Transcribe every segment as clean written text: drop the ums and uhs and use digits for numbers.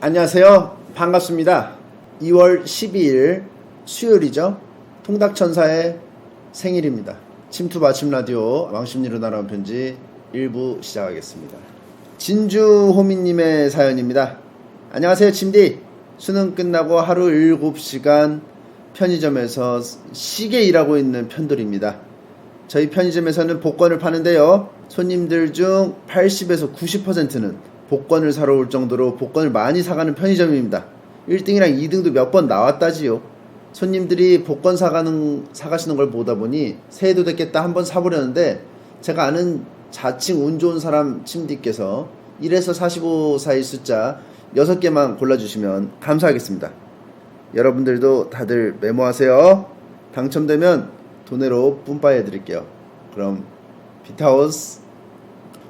안녕하세요. 반갑습니다. 2월 12일 수요일이죠. 통닭천사의 생일입니다. 침투 마침 라디오 왕십리로 날아온 편지 1부 시작하겠습니다. 진주호미님의 사연입니다. 안녕하세요 침디. 수능 끝나고 하루 7시간 편의점에서 시계 일하고 있는 편돌입니다. 저희 편의점에서는 복권을 파는데요, 손님들 중 80에서 90%는 복권을 사러 올 정도로 복권을 많이 사가는 편의점입니다. 1등이랑 2등도 몇 번 나왔다지요. 손님들이 복권 사가시는 걸 보다 보니 새해도 됐겠다 한번 사보려는데, 제가 아는 자칭 운 좋은 사람 침디께서 1에서 45 사이 숫자 6개만 골라주시면 감사하겠습니다. 여러분들도 다들 메모하세요. 당첨되면 돈으로 뿜빠이 해드릴게요. 그럼 비타우스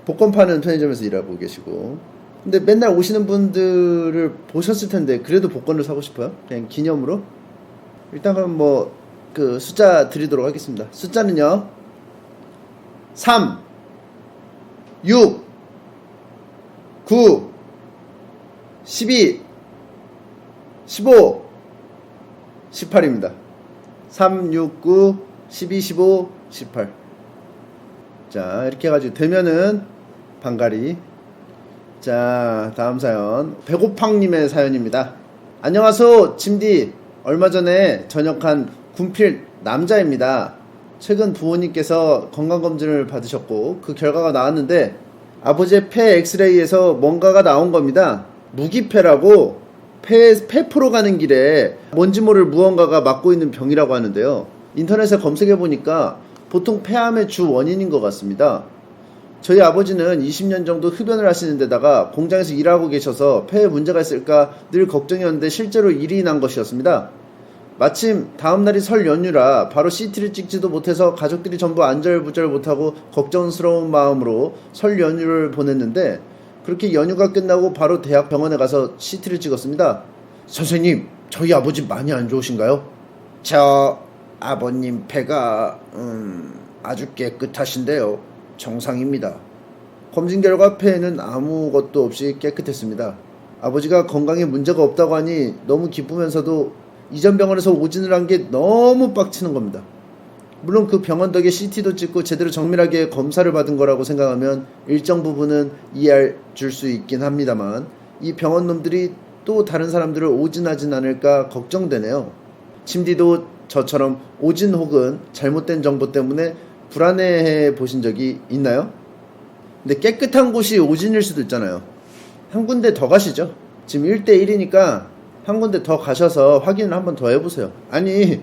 복권 파는 편의점에서 일하고 계시고, 근데 맨날 오시는 분들을 보셨을 텐데 그래도 복권을 사고 싶어요? 그냥 기념으로? 일단 그럼 그 숫자 드리도록 하겠습니다. 숫자는요 3 6 9 12 15 18입니다 3 6 9 12 15 18. 자, 이렇게 해가지고 되면은 반가리. 자, 다음 사연 배고팡님의 사연입니다. 안녕하세요 침디. 얼마 전에 전역한 군필 남자입니다. 최근 부모님께서 건강검진을 받으셨고 그 결과가 나왔는데 아버지의 폐 엑스레이에서 뭔가가 나온 겁니다. 무기폐라고 폐포로 가는 길에 뭔지 모를 무언가가 막고 있는 병이라고 하는데요, 인터넷에 검색해보니까 보통 폐암의 주 원인인 것 같습니다. 저희 아버지는 20년 정도 흡연을 하시는 데다가 공장에서 일하고 계셔서 폐에 문제가 있을까 늘 걱정이었는데 실제로 일이 난 것이었습니다. 마침 다음날이 설 연휴라 바로 CT를 찍지도 못해서 가족들이 전부 안절부절 못하고 걱정스러운 마음으로 설 연휴를 보냈는데, 그렇게 연휴가 끝나고 바로 대학 병원에 가서 CT를 찍었습니다. 선생님, 저희 아버지 많이 안 좋으신가요? 저 아버님 폐가 아주 깨끗하신데요. 정상입니다. 검진 결과 폐에는 아무것도 없이 깨끗했습니다. 아버지가 건강에 문제가 없다고 하니 너무 기쁘면서도 이전 병원에서 오진을 한 게 너무 빡치는 겁니다. 물론 그 병원 덕에 CT도 찍고 제대로 정밀하게 검사를 받은 거라고 생각하면 일정 부분은 이해할 줄 수 있긴 합니다만, 이 병원 놈들이 또 다른 사람들을 오진하진 않을까 걱정되네요. 침디도 저처럼 오진 혹은 잘못된 정보 때문에 불안해해 보신 적이 있나요? 근데 깨끗한 곳이 오진일 수도 있잖아요. 한 군데 더 가시죠. 지금 1대1이니까 한 군데 더 가셔서 확인을 한번 더 해보세요. 아니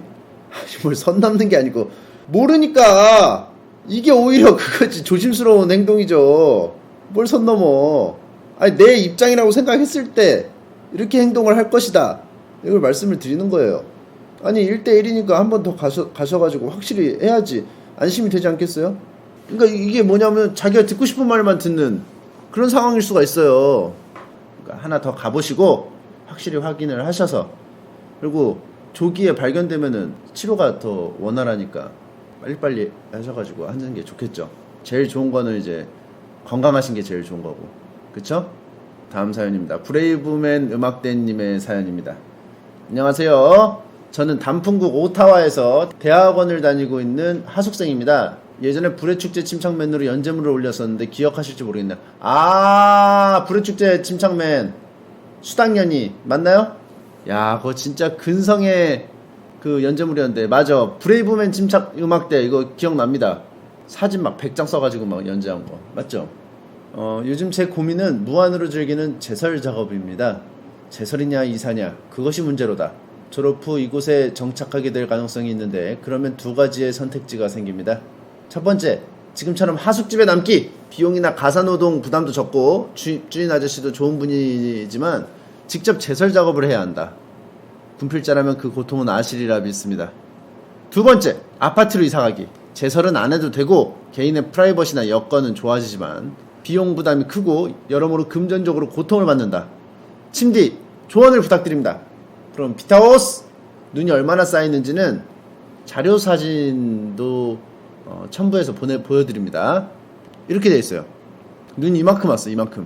뭘 선 넘는 게 아니고, 모르니까 이게 오히려 그거지. 조심스러운 행동이죠. 뭘 선 넘어. 아니 내 입장이라고 생각했을 때 이렇게 행동을 할 것이다, 이걸 말씀을 드리는 거예요. 아니 1대1이니까 한 번 더 가셔가지고 확실히 해야지 안심이 되지 않겠어요? 그러니까 이게 뭐냐면 자기가 듣고 싶은 말만 듣는 그런 상황일 수가 있어요. 그러니까 하나 더 가보시고 확실히 확인을 하셔서, 그리고 조기에 발견되면은 치료가 더 원활하니까 빨리빨리 하셔가지고 하는 게 좋겠죠. 제일 좋은 거는 이제 건강하신 게 제일 좋은 거고, 그쵸? 다음 사연입니다. 브레이브맨 음악대님의 사연입니다. 안녕하세요. 저는 단풍국 오타와에서 대학원을 다니고 있는 하숙생입니다. 예전에 불의축제 침착맨으로 연재물을 올렸었는데 기억하실지 모르겠네요. 아, 불의축제 침착맨 수당연이 맞나요? 야, 그거 진짜 근성의 그 연재물이었는데, 맞아. 브레이브맨 침착 음악대 이거 기억납니다. 사진 막 100장 써가지고 막 연재한 거 맞죠? 요즘 제 고민은 무한으로 즐기는 제설 작업입니다. 제설이냐 이사냐 그것이 문제로다. 졸업 후 이곳에 정착하게 될 가능성이 있는데, 그러면 두 가지의 선택지가 생깁니다. 첫 번째, 지금처럼 하숙집에 남기. 비용이나 가사노동 부담도 적고 주인 아저씨도 좋은 분이지만 직접 제설 작업을 해야 한다. 군필자라면 그 고통은 아시리라 믿습니다. 두 번째, 아파트로 이사가기. 제설은 안 해도 되고 개인의 프라이버시나 여건은 좋아지지만 비용 부담이 크고 여러모로 금전적으로 고통을 받는다. 침디 조언을 부탁드립니다. 그럼 비타오스 눈이 얼마나 쌓이는지는 자료 사진도 첨부해서 보여드립니다. 이렇게 돼 있어요. 눈이 이만큼 왔어, 이만큼.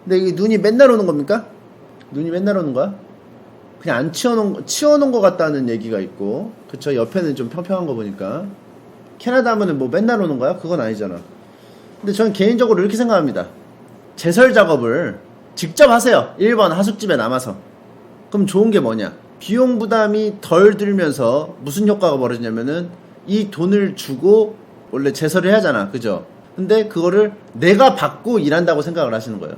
근데 이 눈이 맨날 오는 겁니까? 눈이 맨날 오는 거야? 그냥 안 치워놓은 것 같다는 얘기가 있고, 그쵸? 옆에는 좀 평평한 거 보니까. 캐나다 하면은 뭐 맨날 오는 거야? 그건 아니잖아. 근데 저는 개인적으로 이렇게 생각합니다. 제설 작업을 직접 하세요. 1번 하숙집에 남아서. 그럼 좋은 게 뭐냐? 비용 부담이 덜 들면서 무슨 효과가 벌어지냐면은 이 돈을 주고 원래 제설을 해야 하잖아. 그죠? 근데 그거를 내가 받고 일한다고 생각을 하시는 거예요.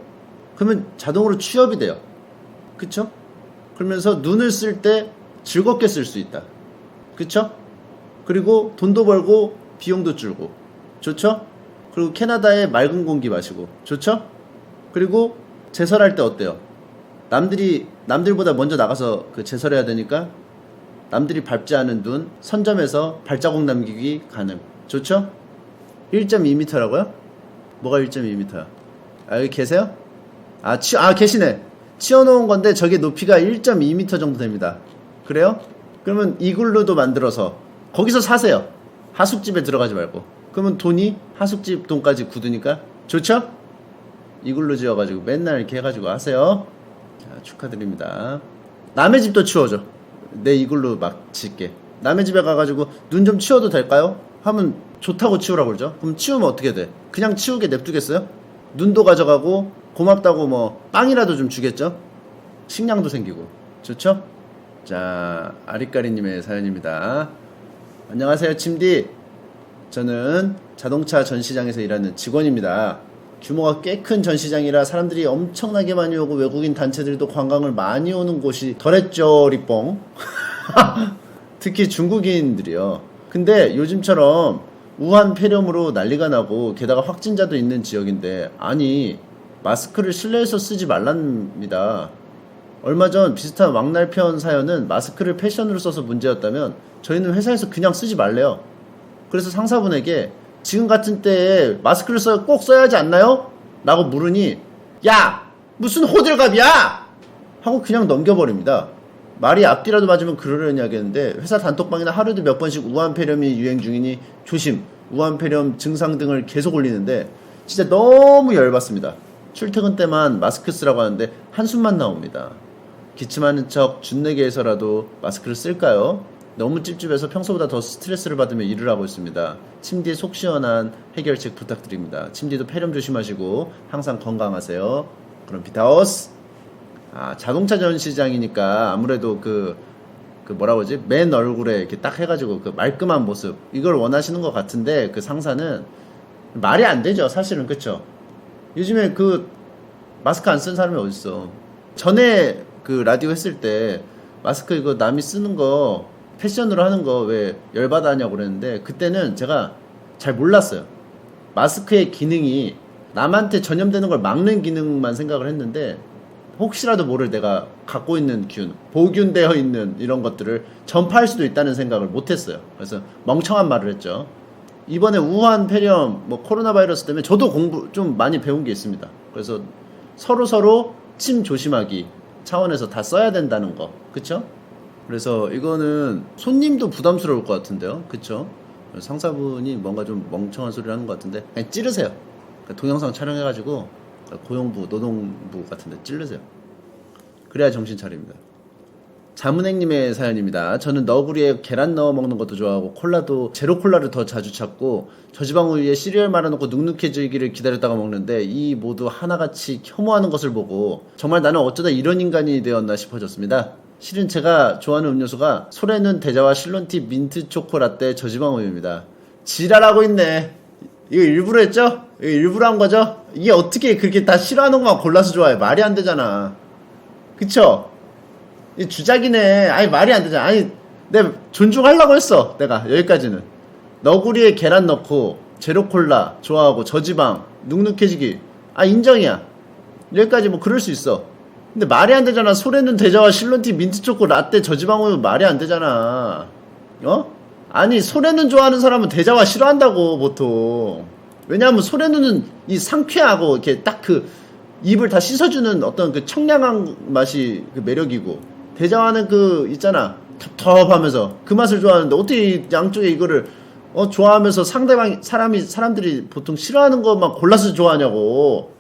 그러면 자동으로 취업이 돼요. 그쵸? 그러면서 눈을 쓸 때 즐겁게 쓸 수 있다. 그쵸? 그리고 돈도 벌고 비용도 줄고. 좋죠? 그리고 캐나다의 맑은 공기 마시고. 좋죠? 그리고 제설할 때 어때요? 남들보다 먼저 나가서 그 제설해야 되니까 남들이 밟지 않은 눈 선점해서 발자국 남기기 가능. 좋죠? 1.2m라고요? 뭐가 1.2m야? 아, 여기 계세요? 계시네. 치워놓은 건데 저게 높이가 1.2m 정도 됩니다. 그래요? 그러면 이글루도 만들어서 거기서 사세요. 하숙집에 들어가지 말고. 그러면 돈이 하숙집 돈까지 굳으니까 좋죠? 이글루 지어가지고 맨날 이렇게 해가지고 하세요. 자, 축하드립니다. 남의 집도 치워줘. 내 이글루 막 짓게. 남의 집에 가가지고 눈 좀 치워도 될까요? 하면 좋다고 치우라고 그러죠. 그럼 치우면 어떻게 돼? 그냥 치우게 냅두겠어요? 눈도 가져가고 고맙다고 뭐 빵이라도 좀 주겠죠? 식량도 생기고. 좋죠? 자, 아리까리님의 사연입니다. 안녕하세요, 침디. 저는 자동차 전시장에서 일하는 직원입니다. 규모가 꽤 큰 전시장이라 사람들이 엄청나게 많이 오고 외국인 단체들도 관광을 많이 오는 곳이 덜했죠, 리뽕. 특히 중국인들이요. 근데 요즘처럼 우한 폐렴으로 난리가 나고 게다가 확진자도 있는 지역인데, 아니 마스크를 실내에서 쓰지 말랍니다. 얼마 전 비슷한 왕날편 사연은 마스크를 패션으로 써서 문제였다면 저희는 회사에서 그냥 쓰지 말래요. 그래서 상사분에게 지금 같은 때에 마스크를 꼭 써야 하지 않나요? 라고 물으니 야! 무슨 호들갑이야! 하고 그냥 넘겨버립니다. 말이 앞뒤라도 맞으면 그러려니 하겠는데 회사 단톡방이나 하루에도 몇 번씩 우한폐렴이 유행 중이니 조심, 우한폐렴 증상 등을 계속 올리는데 진짜 너무 열받습니다. 출퇴근 때만 마스크 쓰라고 하는데 한숨만 나옵니다. 기침하는 척 준내게 해서라도 마스크를 쓸까요? 너무 찝찝해서 평소보다 더 스트레스를 받으며 일을 하고 있습니다. 침디의 속 시원한 해결책 부탁드립니다. 침디도 폐렴 조심하시고 항상 건강하세요. 그럼 비타오스. 자동차 전시장이니까 아무래도 그 뭐라고 하지? 맨 얼굴에 이렇게 딱 해가지고 그 말끔한 모습, 이걸 원하시는 것 같은데 그 상사는 말이 안 되죠, 사실은. 그쵸? 요즘에 그 마스크 안 쓴 사람이 어딨어. 전에 그 라디오 했을 때 마스크 이거 남이 쓰는 거 패션으로 하는 거 왜 열받아 하냐고 그랬는데, 그때는 제가 잘 몰랐어요. 마스크의 기능이 남한테 전염되는 걸 막는 기능만 생각을 했는데, 혹시라도 모를 내가 갖고 있는 균, 보균되어 있는 이런 것들을 전파할 수도 있다는 생각을 못했어요. 그래서 멍청한 말을 했죠. 이번에 우한 폐렴, 코로나 바이러스 때문에 저도 공부 좀 많이 배운 게 있습니다. 그래서 서로 침 조심하기 차원에서 다 써야 된다는 거. 그쵸? 그래서 이거는 손님도 부담스러울 것 같은데요. 그쵸? 상사분이 뭔가 좀 멍청한 소리를 하는 것 같은데 그냥 찌르세요. 동영상 촬영해가지고 고용부, 노동부 같은데 찌르세요. 그래야 정신 차립니다. 자문행님의 사연입니다. 저는 너구리에 계란 넣어 먹는 것도 좋아하고 콜라도 제로 콜라를 더 자주 찾고 저지방 우유에 시리얼 말아놓고 눅눅해지기를 기다렸다가 먹는데 이 모두 하나같이 혐오하는 것을 보고 정말 나는 어쩌다 이런 인간이 되었나 싶어졌습니다. 실은 제가 좋아하는 음료수가 소래눈 대자와 실론티 민트 초코 라떼 저지방 우유입니다. 지랄하고 있네. 이거 일부러 했죠? 이거 일부러 한 거죠? 이게 어떻게 그렇게 다 싫어하는 것만 골라서 좋아해? 말이 안 되잖아. 그쵸? 이 주작이네. 아니 말이 안 되잖아. 아니 내가 존중하려고 했어. 내가 여기까지는. 너구리에 계란 넣고 제로콜라 좋아하고 저지방 눅눅해지기 인정이야. 여기까지 뭐 그럴 수 있어. 근데 말이 안 되잖아. 소래눈 대자와 실론티 민트초코 라떼 저지방 우유 말이 안 되잖아. 아니 소래눈 좋아하는 사람은 대자와 싫어한다고 보통. 왜냐하면 소래눈은 이 상쾌하고 이렇게 딱 그 입을 다 씻어주는 어떤 그 청량한 맛이 그 매력이고, 대자와는 그 있잖아 텁텁하면서 그 맛을 좋아하는데 어떻게 양쪽에 이거를 좋아하면서 사람들이 보통 싫어하는 것만 골라서 좋아하냐고.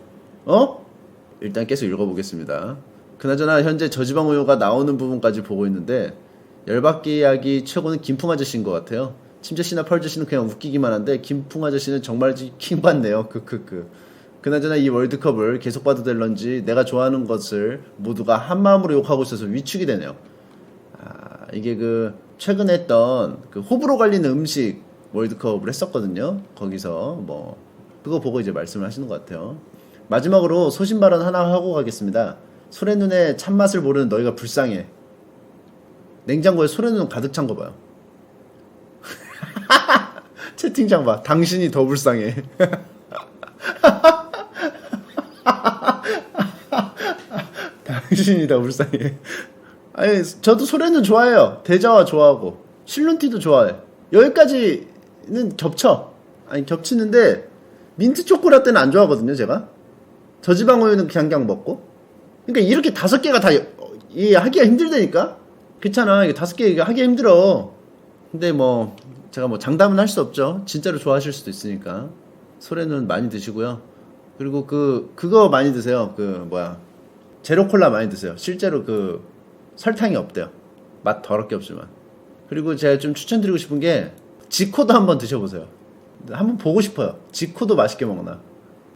일단 계속 읽어보겠습니다. 그나저나 현재 저지방 우유가 나오는 부분까지 보고 있는데 열받게 이야기 최고는 김풍 아저씨인 것 같아요. 침재씨나 펄저씨는 그냥 웃기기만 한데 김풍 아저씨는 정말 킹받네요. 그나저나 이 월드컵을 계속 봐도 될런지 내가 좋아하는 것을 모두가 한마음으로 욕하고 있어서 위축이 되네요. 이게 그 최근에 했던 그 호불호 갈리는 음식 월드컵을 했었거든요. 거기서 뭐 그거 보고 이제 말씀을 하시는 것 같아요. 마지막으로 소신 발언 하나 하고 가겠습니다. 소래눈의 참맛을 모르는 너희가 불쌍해. 냉장고에 소래눈 가득 찬 거 봐요. 채팅창 봐. 당신이 더 불쌍해. 당신이 더 불쌍해. 아니, 저도 소래눈 좋아해요. 대자와 좋아하고 실룬티도 좋아해. 여기까지는 겹쳐. 아니 겹치는데 민트 초코라떼는 안 좋아하거든요. 제가 저지방 우유는 그냥 먹고. 그러니까 이렇게 5개가 다 하기가 힘들다니까. 그렇잖아. 이게 5개 하기가 힘들어. 근데 뭐 제가 뭐 장담은 할 수 없죠. 진짜로 좋아하실 수도 있으니까. 소래눈 많이 드시고요. 그리고 그거 많이 드세요. 제로 콜라 많이 드세요. 실제로 설탕이 없대요. 맛 더럽게 없지만. 그리고 제가 좀 추천드리고 싶은 게 지코도 한번 드셔보세요. 한번 보고 싶어요. 지코도 맛있게 먹나.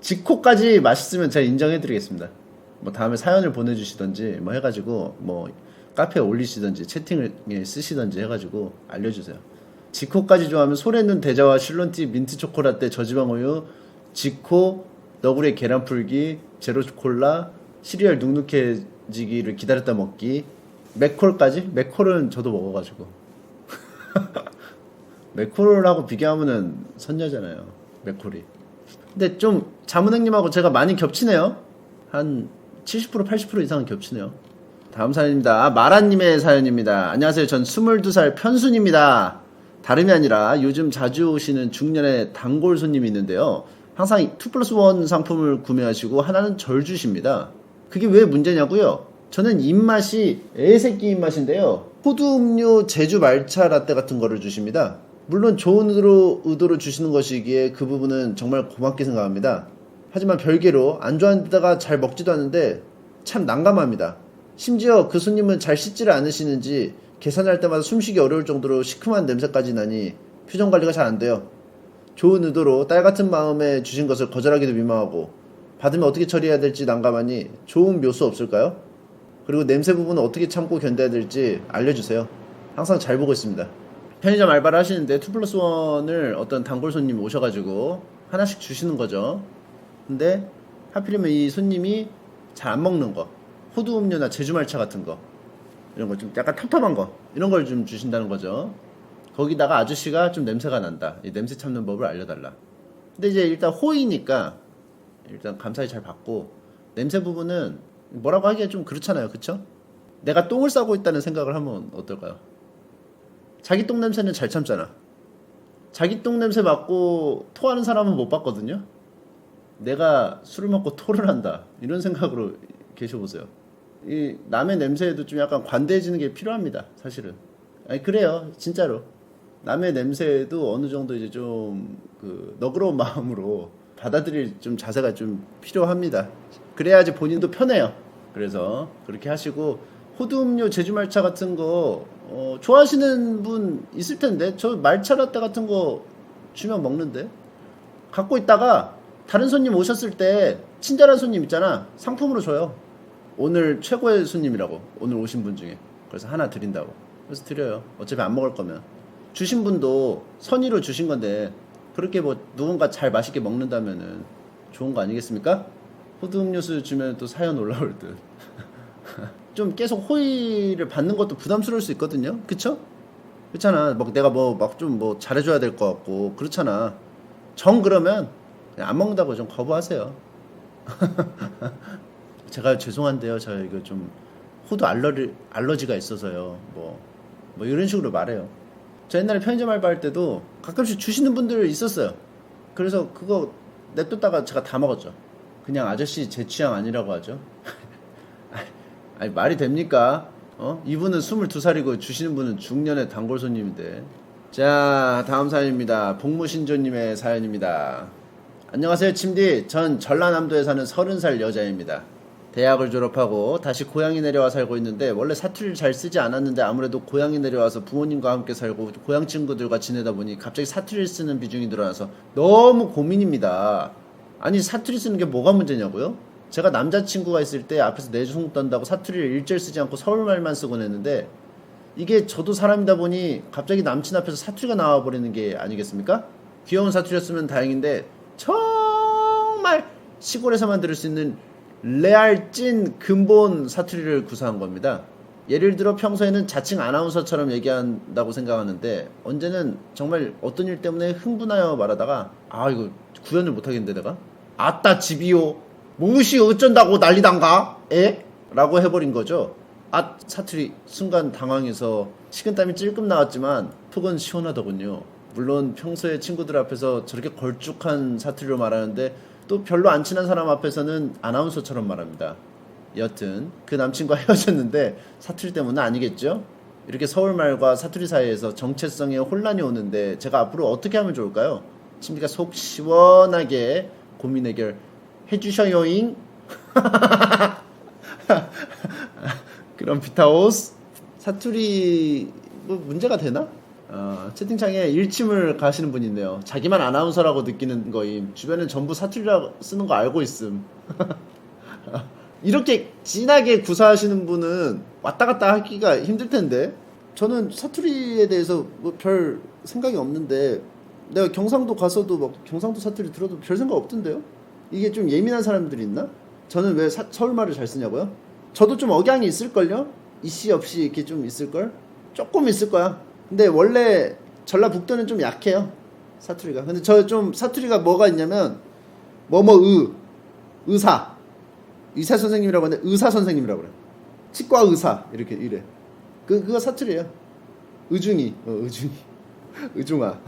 지코까지 맛있으면 제가 인정해드리겠습니다. 뭐 다음에 사연을 보내주시던지 뭐 해가지고 뭐 카페에 올리시던지 채팅을 쓰시던지 해가지고 알려주세요. 지코까지 좋아하면 소래눈 대자와 실론티 민트 초코라떼 저지방 우유 지코 너구리 계란풀기 제로 콜라 시리얼 눅눅해지기를 기다렸다 먹기 맥콜까지? 맥콜은 저도 먹어가지고 맥콜하고 비교하면은 선녀잖아요. 맥콜이. 근데 좀 자문행님하고 제가 많이 겹치네요. 한 70% 80% 이상은 겹치네요. 다음 사연입니다. 마라님의 사연입니다. 안녕하세요. 전 22살 편순입니다. 다름이 아니라 요즘 자주 오시는 중년의 단골 손님이 있는데요. 항상 2+1 상품을 구매하시고 하나는 절 주십니다. 그게 왜 문제냐고요? 저는 입맛이 애새끼 입맛인데요. 호두 음료 제주 말차 라떼 같은 거를 주십니다. 물론 좋은 의도로 주시는 것이기에 그 부분은 정말 고맙게 생각합니다. 하지만 별개로 안 좋아하는 데다가 잘 먹지도 않는데 참 난감합니다. 심지어 그 손님은 잘 씻지를 않으시는지 계산할 때마다 숨쉬기 어려울 정도로 시큼한 냄새까지 나니 표정 관리가 잘 안 돼요. 좋은 의도로 딸 같은 마음에 주신 것을 거절하기도 민망하고 받으면 어떻게 처리해야 될지 난감하니 좋은 묘수 없을까요? 그리고 냄새 부분은 어떻게 참고 견뎌야 될지 알려주세요. 항상 잘 보고 있습니다. 편의점 알바를 하시는데 2+1을 어떤 단골 손님이 오셔가지고 하나씩 주시는 거죠. 근데 하필이면 이 손님이 잘 안 먹는 거, 호두 음료나 제주 말차 같은 거, 이런 거 좀 약간 텁텁한 거, 이런 걸 좀 주신다는 거죠. 거기다가 아저씨가 좀 냄새가 난다. 이 냄새 참는 법을 알려달라. 근데 이제 일단 호의니까 일단 감사히 잘 받고, 냄새 부분은 뭐라고 하기가 좀 그렇잖아요. 그쵸? 내가 똥을 싸고 있다는 생각을 하면 어떨까요? 자기 똥 냄새는 잘 참잖아. 자기 똥 냄새 맡고 토하는 사람은 못 봤거든요. 내가 술을 먹고 토를 한다, 이런 생각으로 계셔보세요. 이 남의 냄새에도 좀 약간 관대해지는 게 필요합니다. 사실은. 아니 그래요. 진짜로. 남의 냄새에도 어느 정도 이제 좀 너그러운 마음으로 받아들일 좀 자세가 좀 필요합니다. 그래야지 본인도 편해요. 그래서 그렇게 하시고, 호두 음료 제주 말차 같은 거 좋아하시는 분 있을 텐데, 저 말차 라떼 같은 거 주면 먹는데, 갖고 있다가 다른 손님 오셨을 때 친절한 손님 있잖아, 상품으로 줘요. 오늘 최고의 손님이라고, 오늘 오신 분 중에. 그래서 하나 드린다고. 그래서 드려요. 어차피 안 먹을 거면. 주신 분도 선의로 주신 건데 그렇게 뭐 누군가 잘 맛있게 먹는다면은 좋은 거 아니겠습니까? 호두 음료수 주면 또 사연 올라올 듯. 좀 계속 호의를 받는 것도 부담스러울 수 있거든요. 그쵸? 그렇잖아. 막 내가 좀 잘해줘야 될 것 같고 그렇잖아. 그러면 그냥 안 먹는다고 좀 거부하세요. 제가 죄송한데요. 저 이거 좀 호두 알러지가 있어서요. 뭐 이런 식으로 말해요. 저 옛날에 편의점 알바할 때도 가끔씩 주시는 분들 있었어요. 그래서 그거 냅뒀다가 제가 다 먹었죠. 그냥 아저씨 제 취향 아니라고 하죠. 아니 말이 됩니까? 이분은 22살이고 주시는 분은 중년의 단골 손님인데. 자, 다음 사연입니다. 복무신조님의 사연입니다. 안녕하세요 침디. 전 전라남도에 사는 30살 여자입니다. 대학을 졸업하고 다시 고향에 내려와 살고 있는데 원래 사투리를 잘 쓰지 않았는데 아무래도 고향에 내려와서 부모님과 함께 살고 고향 친구들과 지내다 보니 갑자기 사투리를 쓰는 비중이 늘어나서 너무 고민입니다. 아니 사투리 쓰는 게 뭐가 문제냐고요? 제가 남자친구가 있을 때 앞에서 내숭 떤다고 사투리를 일절 쓰지 않고 서울말만 쓰곤 했는데 이게 저도 사람이다 보니 갑자기 남친 앞에서 사투리가 나와버리는 게 아니겠습니까? 귀여운 사투리였으면 다행인데 정말 시골에서만 들을 수 있는 레알 찐 근본 사투리를 구사한 겁니다. 예를 들어 평소에는 자칭 아나운서처럼 얘기한다고 생각하는데 언제는 정말 어떤 일 때문에 흥분하여 말하다가 아 이거 구현을 못하겠는데 내가 아따 집이요 무엇이 어쩐다고 난리단가 에? 라고 해버린 거죠. 아 사투리 순간 당황해서 식은땀이 찔끔 나왔지만 속은 시원하더군요. 물론 평소에 친구들 앞에서 저렇게 걸쭉한 사투리로 말하는데 또 별로 안 친한 사람 앞에서는 아나운서처럼 말합니다. 여튼 그 남친과 헤어졌는데 사투리 때문은 아니겠죠? 이렇게 서울말과 사투리 사이에서 정체성에 혼란이 오는데 제가 앞으로 어떻게 하면 좋을까요? 침디가 속 시원하게 고민 해결 해주셔요잉. 그럼 비타오스 사투리 뭐 문제가 되나? 채팅창에 일침을 가시는 분이 있네요. 자기만 아나운서라고 느끼는 거임. 주변엔 전부 사투리라 쓰는 거 알고 있음. 이렇게 진하게 구사하시는 분은 왔다 갔다 하기가 힘들 텐데 저는 사투리에 대해서 뭐 별 생각이 없는데 내가 경상도 가서도 막 경상도 사투리 들어도 별 생각 없던데요? 이게 좀 예민한 사람들이 있나? 저는 왜 서울말을 잘 쓰냐고요? 저도 좀 억양이 있을걸요? 이씨 없이 이렇게 좀 있을걸? 조금 있을 거야. 근데 원래 전라북도는 좀 약해요. 사투리가. 근데 저 좀 사투리가 뭐가 있냐면 의사 선생님이라고 하는데 의사 선생님이라고 그래. 치과 의사 이렇게 이래. 그거 사투리예요. 의중이 의중아.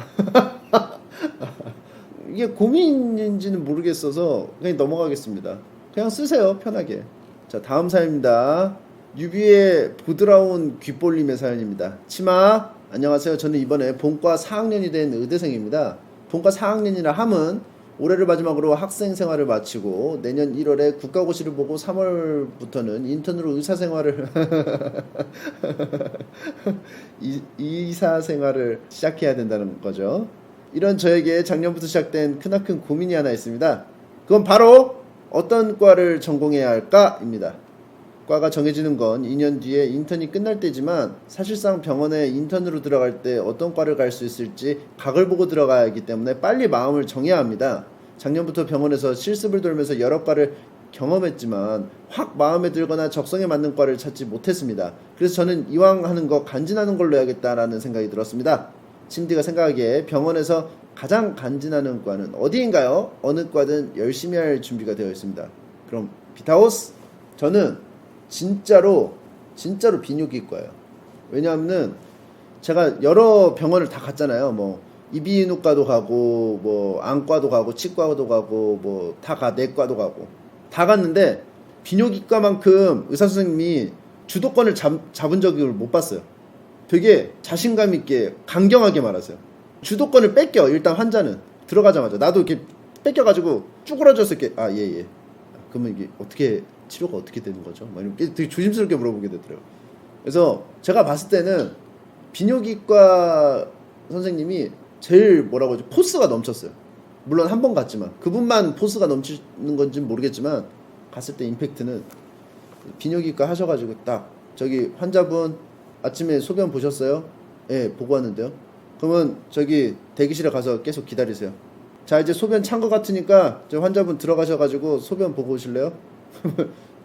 이게 고민인지는 모르겠어서 그냥 넘어가겠습니다. 그냥 쓰세요 편하게. 자 다음 사연입니다. 유비의 부드러운 귓볼림의 사연입니다. 치마 안녕하세요. 저는 이번에 본과 4학년이 된 의대생입니다. 본과 4학년이라 함은 올해를 마지막으로 학생 생활을 마치고 내년 1월에 국가고시를 보고 3월부터는 인턴으로 의사 생활을 의사 생활을 시작해야 된다는 거죠. 이런 저에게 작년부터 시작된 크나큰 고민이 하나 있습니다. 그건 바로 어떤 과를 전공해야 할까입니다. 과가 정해지는 건 2년 뒤에 인턴이 끝날 때지만 사실상 병원에 인턴으로 들어갈 때 어떤 과를 갈 수 있을지 각을 보고 들어가야 하기 때문에 빨리 마음을 정해야 합니다. 작년부터 병원에서 실습을 돌면서 여러 과를 경험했지만 확 마음에 들거나 적성에 맞는 과를 찾지 못했습니다. 그래서 저는 이왕 하는 거 간지나는 걸로 해야겠다라는 생각이 들었습니다. 침디가 생각하기에 병원에서 가장 간지나는 과는 어디인가요? 어느 과든 열심히 할 준비가 되어 있습니다. 그럼 비타오스 저는 진짜로 비뇨기과예요. 왜냐하면은 제가 여러 병원을 다 갔잖아요. 뭐 이비인후과도 가고 뭐 안과도 가고 치과도 가고 뭐 다 내과도 가고 다 갔는데 비뇨기과만큼 의사 선생님이 주도권을 잡은 적을 못 봤어요. 되게 자신감 있게 강경하게 말하세요. 주도권을 뺏겨. 일단 환자는 들어가자마자 나도 이렇게 뺏겨가지고 쭈그러져서 이렇게 예. 그러면 이게 어떻게 치료가 어떻게 되는 거죠? 막 이렇게 되게 조심스럽게 물어보게 되더라고요. 그래서 제가 봤을 때는 비뇨기과 선생님이 제일 뭐라고 하죠? 포스가 넘쳤어요. 물론 한 번 갔지만 그분만 포스가 넘치는 건지는 모르겠지만 갔을 때 임팩트는 비뇨기과 하셔가지고 딱 저기 환자분 아침에 소변 보셨어요? 예, 보고 왔는데요. 그러면 저기 대기실에 가서 계속 기다리세요. 자 이제 소변 찬 것 같으니까 저 환자분 들어가셔가지고 소변 보고 오실래요?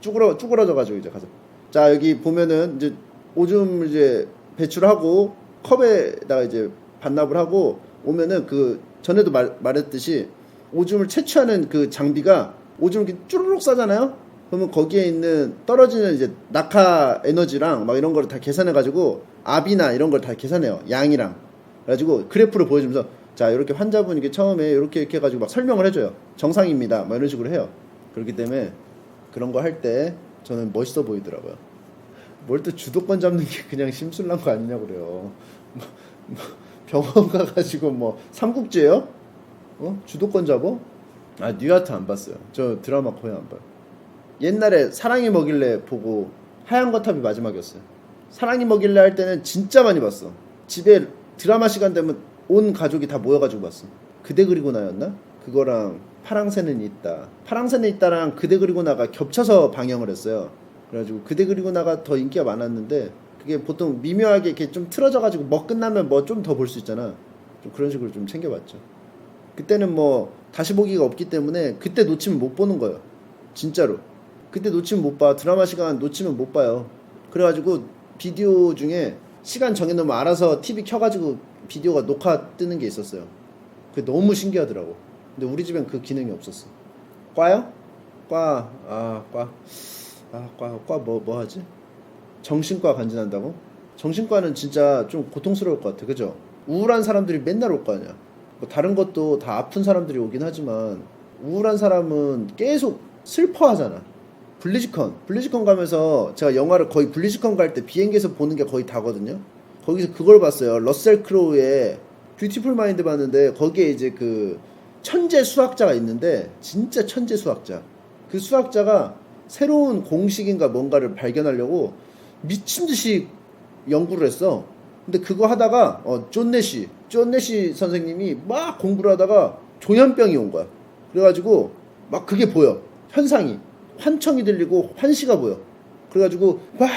쭈그러져가지고 이제 가서 자 여기 보면은 이제 오줌 이제 배출하고 컵에다가 이제 반납을 하고 오면은 그 전에도 말했듯이 오줌을 채취하는 그 장비가 오줌을 이렇게 쭈르륵 싸잖아요. 그러면 거기에 있는 떨어지는 이제 낙하 에너지랑 막 이런 거를 다 계산해가지고 압이나 이런 걸 다 계산해요. 양이랑 그래가지고 그래프를 보여주면서 자 이렇게 환자분 이게 처음에 이렇게 해가지고 막 설명을 해줘요. 정상입니다. 막 이런 식으로 해요. 그렇기 때문에 그런 거 할 때 저는 멋있어 보이더라고요. 뭘 또 주도권 잡는 게 그냥 심술난 거 아니냐고 그래요. 병원 가가지고 뭐 삼국지예요? 주도권 잡어? 뉴아트 안 봤어요. 저 드라마 거의 안 봐요. 옛날에 사랑이 뭐길래 보고 하얀 거탑이 마지막이었어요. 사랑이 뭐길래 할 때는 진짜 많이 봤어. 집에 드라마 시간 되면 온 가족이 다 모여가지고 봤어. 그대 그리고 나였나? 그거랑 파랑새는 있다. 파랑새는 있다랑 그대 그리고 나가 겹쳐서 방영을 했어요. 그래가지고 그대 그리고 나가 더 인기가 많았는데 그게 보통 미묘하게 이렇게 좀 틀어져가지고 뭐 끝나면 뭐 좀 더 볼 수 있잖아. 좀 그런 식으로 좀 챙겨봤죠. 그때는 뭐 다시 보기가 없기 때문에 그때 놓치면 못 보는 거예요. 진짜로. 그때 놓치면 못 봐. 드라마 시간 놓치면 못 봐요. 그래가지고 비디오 중에 시간 정해놓으면 알아서 TV 켜가지고 비디오가 녹화 뜨는 게 있었어요. 그게 너무 신기하더라고. 근데 우리 집엔 그 기능이 없었어. 과요? 과, 뭐 하지? 정신과 간지난다고? 정신과는 진짜 좀 고통스러울 것 같아. 그죠? 우울한 사람들이 맨날 올 거 아니야. 뭐 다른 것도 다 아픈 사람들이 오긴 하지만 우울한 사람은 계속 슬퍼하잖아. 블리즈컨 가면서 제가 영화를 거의 블리즈컨 갈 때 비행기에서 보는 게 거의 다거든요. 거기서 그걸 봤어요. 러셀 크로우의 뷰티풀 마인드 봤는데 거기에 이제 그 천재 수학자가 있는데 진짜 천재 수학자. 그 수학자가 새로운 공식인가 뭔가를 발견하려고 미친 듯이 연구를 했어. 근데 그거 하다가 존 내시 선생님이 막 공부를 하다가 조현병이 온 거야. 그래가지고 막 그게 보여. 현상이 환청이 들리고 환시가 보여. 그래가지고 막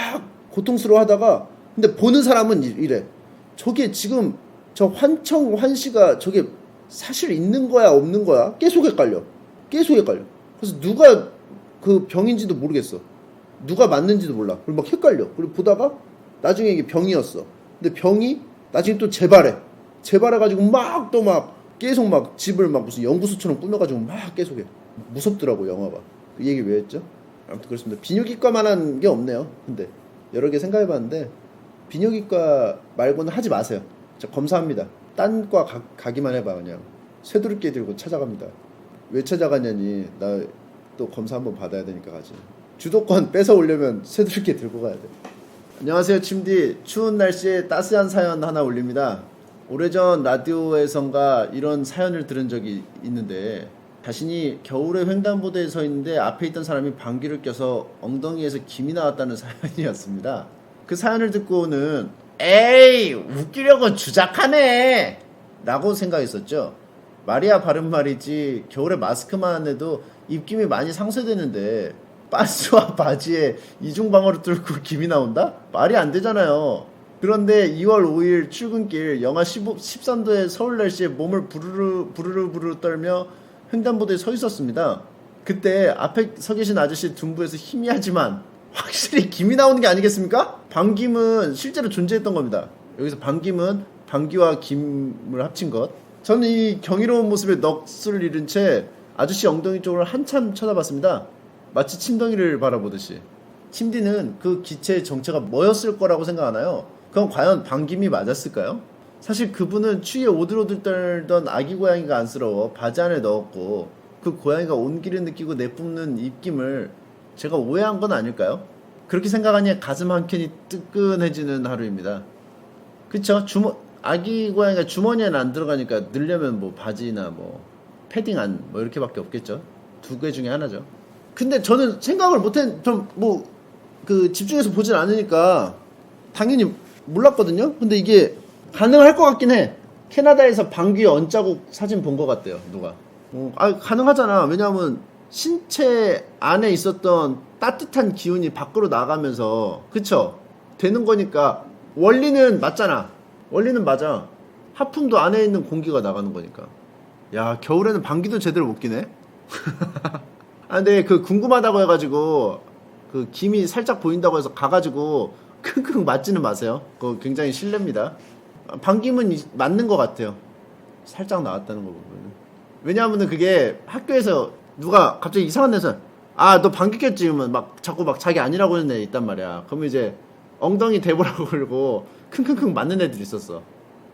고통스러워 하다가 근데 보는 사람은 이래. 저게 지금 저 환청 환시가 저게 사실 있는 거야 없는 거야? 계속 헷갈려. 그래서 누가 그 병인지도 모르겠어. 누가 맞는지도 몰라. 그리고 막 헷갈려. 그리고 보다가 나중에 이게 병이었어. 근데 병이 나중에 또 재발해가지고 막 또 막 계속 막 집을 막 무슨 연구소처럼 꾸며가지고 막 계속 해. 무섭더라고 영화가. 그 얘기 왜 했죠? 아무튼 그렇습니다. 비뇨기과만한 게 없네요. 근데 여러 개 생각해봤는데 비뇨기과 말고는 하지 마세요. 저 검사합니다. 딴 과 가기만 해봐. 그냥 쇠두르깨 들고 찾아갑니다. 왜 찾아가냐니 나 또 검사 한번 받아야 되니까 가지. 주도권 뺏어 오려면 쇠두르깨 들고 가야 돼. 안녕하세요 침디. 추운 날씨에 따스한 사연 하나 올립니다. 오래전 라디오에선가 이런 사연을 들은 적이 있는데 자신이 겨울에 횡단보도에 서 있는데 앞에 있던 사람이 방귀를 껴서 엉덩이에서 김이 나왔다는 사연이었습니다. 그 사연을 듣고는 에이 웃기려고 주작하네 라고 생각했었죠. 말이야 바른 말이지 겨울에 마스크만 해도 입김이 많이 상쇄되는데 빤스와 바지에 이중방어를 뚫고 김이 나온다? 말이 안 되잖아요. 그런데 2월 5일 출근길 영하 13도의 서울 날씨에 몸을 부르르 떨며 횡단보도에 서 있었습니다. 그때 앞에 서 계신 아저씨 둔부에서 희미하지만 확실히 김이 나오는 게 아니겠습니까? 방김은 실제로 존재했던 겁니다. 여기서 방김은 방귀와 김을 합친 것. 저는 이 경이로운 모습에 넋을 잃은 채 아저씨 엉덩이 쪽을 한참 쳐다봤습니다. 마치 침덩이를 바라보듯이. 침디는 그 기체의 정체가 뭐였을 거라고 생각하나요? 그럼 과연 방김이 맞았을까요? 사실 그분은 추위에 오들오들 떨던 아기 고양이가 안쓰러워 바지 안에 넣었고 그 고양이가 온기를 느끼고 내뿜는 입김을 제가 오해한 건 아닐까요? 그렇게 생각하니 가슴 한켠이 뜨끈해지는 하루입니다. 그쵸? 아기 고양이가 주머니에는 안 들어가니까 넣으려면 뭐 바지나 뭐 패딩 안 뭐 이렇게밖에 없겠죠. 두 개 중에 하나죠. 근데 저는 생각을 못한 그 집중해서 보진 않으니까 당연히 몰랐거든요. 근데 이게 가능할 것 같긴 해. 캐나다에서 방귀 언자국 사진 본 것 같대요. 누가. 가능하잖아. 왜냐하면 신체 안에 있었던 따뜻한 기운이 밖으로 나가면서 그쵸? 되는 거니까 원리는 맞잖아. 원리는 맞아. 하품도 안에 있는 공기가 나가는 거니까. 야 겨울에는 방귀도 제대로 못 끼네. 근데 그 궁금하다고 해가지고 그 김이 살짝 보인다고 해서 가가지고 킁킁 맞지는 마세요. 그거 굉장히 실례입니다. 방김은 맞는 것 같아요. 살짝 나왔다는 거 보면. 왜냐하면 그게 학교에서 누가 갑자기 이상한 데서 너 방귀 꼈지? 이러면 막 자꾸 막 자기 아니라고 하는 애 있단 말이야. 그러면 이제 엉덩이 대보라고 그러고 킁킁킁 맞는 애들이 있었어.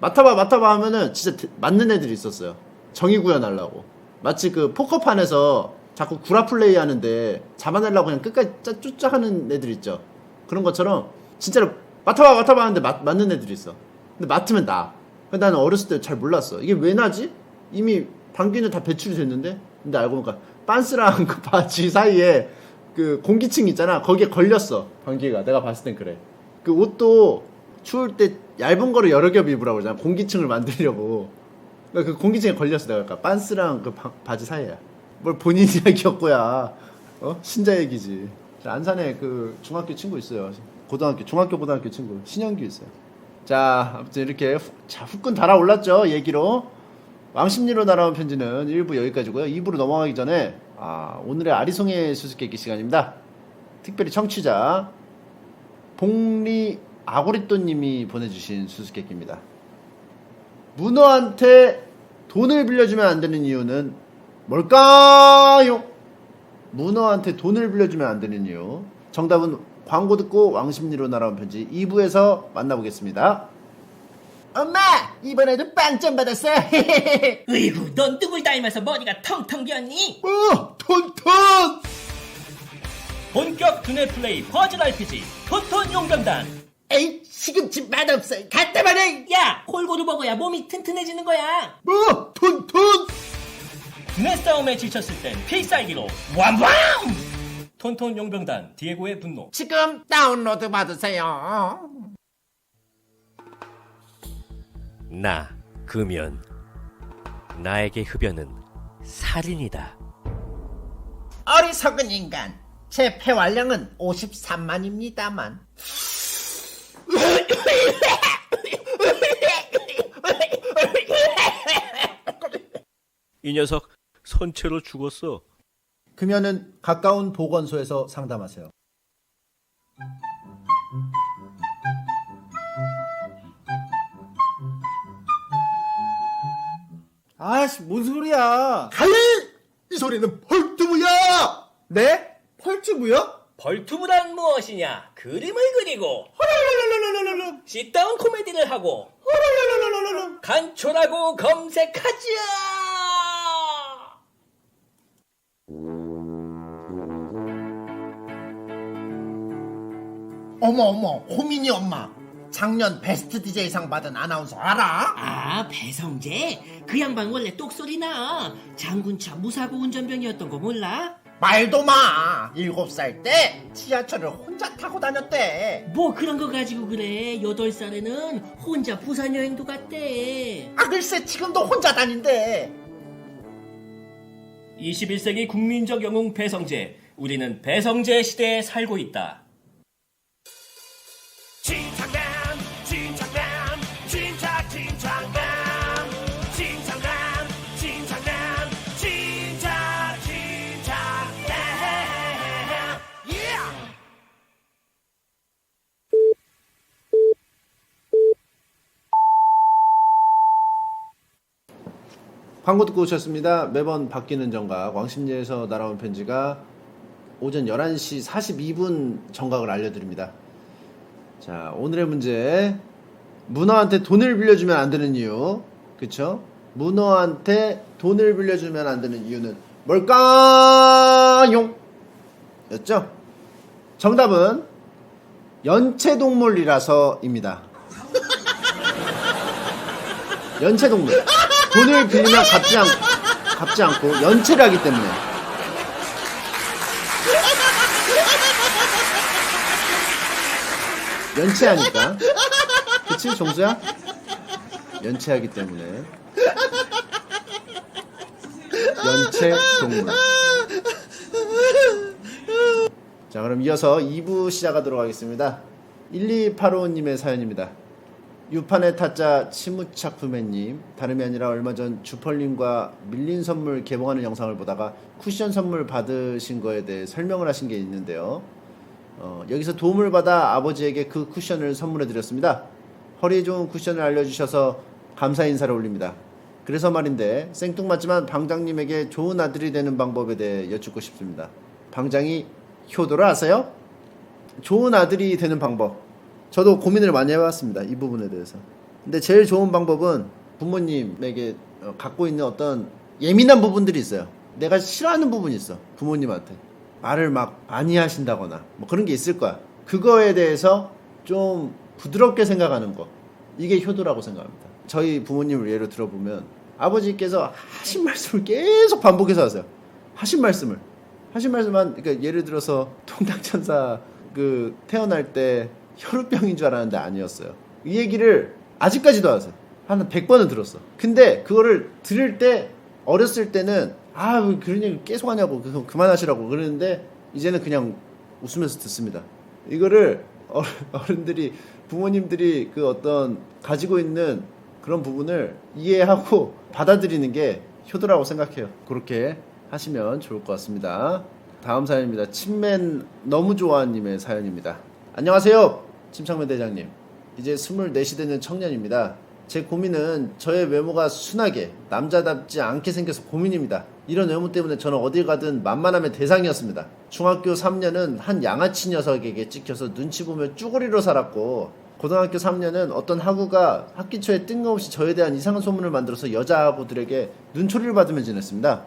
맡아봐 하면은 진짜 맞는 애들이 있었어요. 정의 구현하려고. 마치 그 포커판에서 자꾸 구라 플레이 하는데 잡아내려고 그냥 끝까지 쭈짝 하는 애들 있죠. 그런 것처럼 진짜로 맡아봐 하는데 맞는 애들이 있어. 근데 맡으면 나. 근데 나는 어렸을 때 잘 몰랐어. 이게 왜 나지? 이미 방귀는 다 배출이 됐는데. 근데 알고 보니까 빤스랑 그 바지 사이에 그 공기층 있잖아. 거기에 걸렸어. 방귀가. 내가 봤을 땐 그래. 그 옷도 추울 때 얇은 거를 여러 겹 입으라고 그러잖아. 공기층을 만들려고. 그러니까 그 공기층에 걸렸어. 내가 아까 빤스랑 그 바지 사이야. 뭘 본인 이야기였고야. 신자 얘기지. 안산에 그 중학교 친구 있어요. 중학교 고등학교 친구 신영규 있어요. 자, 아무튼 이렇게 후끈 달아올랐죠. 얘기로. 왕십리로 날아온 편지는 1부 여기까지고요. 2부로 넘어가기 전에 오늘의 아리송의 수수께끼 시간입니다. 특별히 청취자 봉리 아구리또님이 보내주신 수수께끼입니다. 문어한테 돈을 빌려주면 안 되는 이유는 뭘까요? 문어한테 돈을 빌려주면 안 되는 이유. 정답은 광고 듣고 왕십리로 날아온 편지 2부에서 만나보겠습니다. 엄마! 이번에도 빵점 받았어! 으이구, 넌 누굴 닮아서 머리가 텅텅 비었니? 톤톤! 본격 두뇌 플레이 퍼즐 RPG 톤톤 용병단. 에이, 시금치 맛없어. 갖다 말해! 야, 골고루 먹어야 몸이 튼튼해지는 거야. 톤톤! 두뇌 싸움에 지쳤을 땐 필살기로 완밤! 톤톤 용병단 디에고의 분노. 지금 다운로드 받으세요. 나, 금연. 나에게 흡연은 살인이다. 어리석은 인간. 제 폐활량은 53만입니다만. 이 녀석 선체로 죽었어. 금연은 가까운 보건소에서 상담하세요. 아씨, 뭔 소리야? 이 소리는 펄투브야! 네? 펄튜브요? 벌투브란 무엇이냐? 그림을 그리고 싯다운 코미디를 하고 간초라고 검색하자. 어머, 호민이 엄마. 작년 베스트 DJ상 받은 아나운서 알아? 아, 배성재? 그 양반 원래 똑소리 나. 장군차 무사고 운전병이었던 거 몰라? 말도 마. 7살 때 지하철을 혼자 타고 다녔대. 뭐 그런 거 가지고 그래. 8살에는 혼자 부산 여행도 갔대. 글쎄 지금도 혼자 다닌대. 21세기 국민적 영웅 배성재. 우리는 배성재 시대에 살고 있다. 진창남 진짜 진창남 광고 듣고 오셨습니다. 매번 바뀌는 정각 왕십리에서 날아온 편지가 오전 11시 42분 정각을 알려드립니다. 자, 오늘의 문제. 문어한테 돈을 빌려주면 안 되는 이유. 그쵸? 문어한테 돈을 빌려주면 안 되는 이유는 뭘까요? 였죠? 정답은 연체동물이라서입니다. 연체동물. 돈을 빌리면 갚지 않고 연체를 하기 때문에. 연체하니까. 그치, 종수야? 연체하기 때문에. 연체동물. 자, 그럼 이어서 2부 시작하도록 하겠습니다. 1285님의 사연입니다. 유판의 타짜 치무착품애님. 다름이 아니라 얼마 전 주펄님과 밀린 선물 개봉하는 영상을 보다가 쿠션 선물 받으신 거에 대해 설명을 하신 게 있는데요. 여기서 도움을 받아 아버지에게 그 쿠션을 선물해 드렸습니다. 허리에 좋은 쿠션을 알려주셔서 감사 인사를 올립니다. 그래서 말인데 생뚱맞지만 방장님에게 좋은 아들이 되는 방법에 대해 여쭙고 싶습니다. 방장이 효도를 아세요? 좋은 아들이 되는 방법. 저도 고민을 많이 해봤습니다. 이 부분에 대해서. 근데 제일 좋은 방법은 부모님에게 갖고 있는 어떤 예민한 부분들이 있어요. 내가 싫어하는 부분이 있어. 부모님한테. 말을 막 많이 하신다거나 뭐 그런 게 있을 거야. 그거에 대해서 좀 부드럽게 생각하는 거. 이게 효도라고 생각합니다. 저희 부모님을 예로 들어보면 아버지께서 하신 말씀을 계속 반복해서 하세요. 하신 말씀을 하신 말씀만 그러니까 예를 들어서 통닭천사 그 태어날 때 혈우병인 줄 알았는데 아니었어요. 이 얘기를 아직까지도 하세요. 한 100번은 들었어. 근데 그거를 들을 때 어렸을 때는 왜 그런 얘기 계속 하냐고 그만하시라고 그러는데 이제는 그냥 웃으면서 듣습니다. 이거를 어른들이 부모님들이 그 어떤 가지고 있는 그런 부분을 이해하고 받아들이는 게 효도라고 생각해요. 그렇게 하시면 좋을 것 같습니다. 다음 사연입니다. 침맨 너무 좋아님의 사연입니다. 안녕하세요. 침착맨 대장님. 이제 24시 되는 청년입니다. 제 고민은 저의 외모가 순하게 남자답지 않게 생겨서 고민입니다. 이런 외모 때문에 저는 어딜 가든 만만함의 대상이었습니다. 중학교 3년은 한 양아치 녀석에게 찍혀서 눈치 보며 쭈구리로 살았고 고등학교 3년은 어떤 학우가 학기 초에 뜬금없이 저에 대한 이상한 소문을 만들어서 여자아부들에게 눈초리를 받으며 지냈습니다.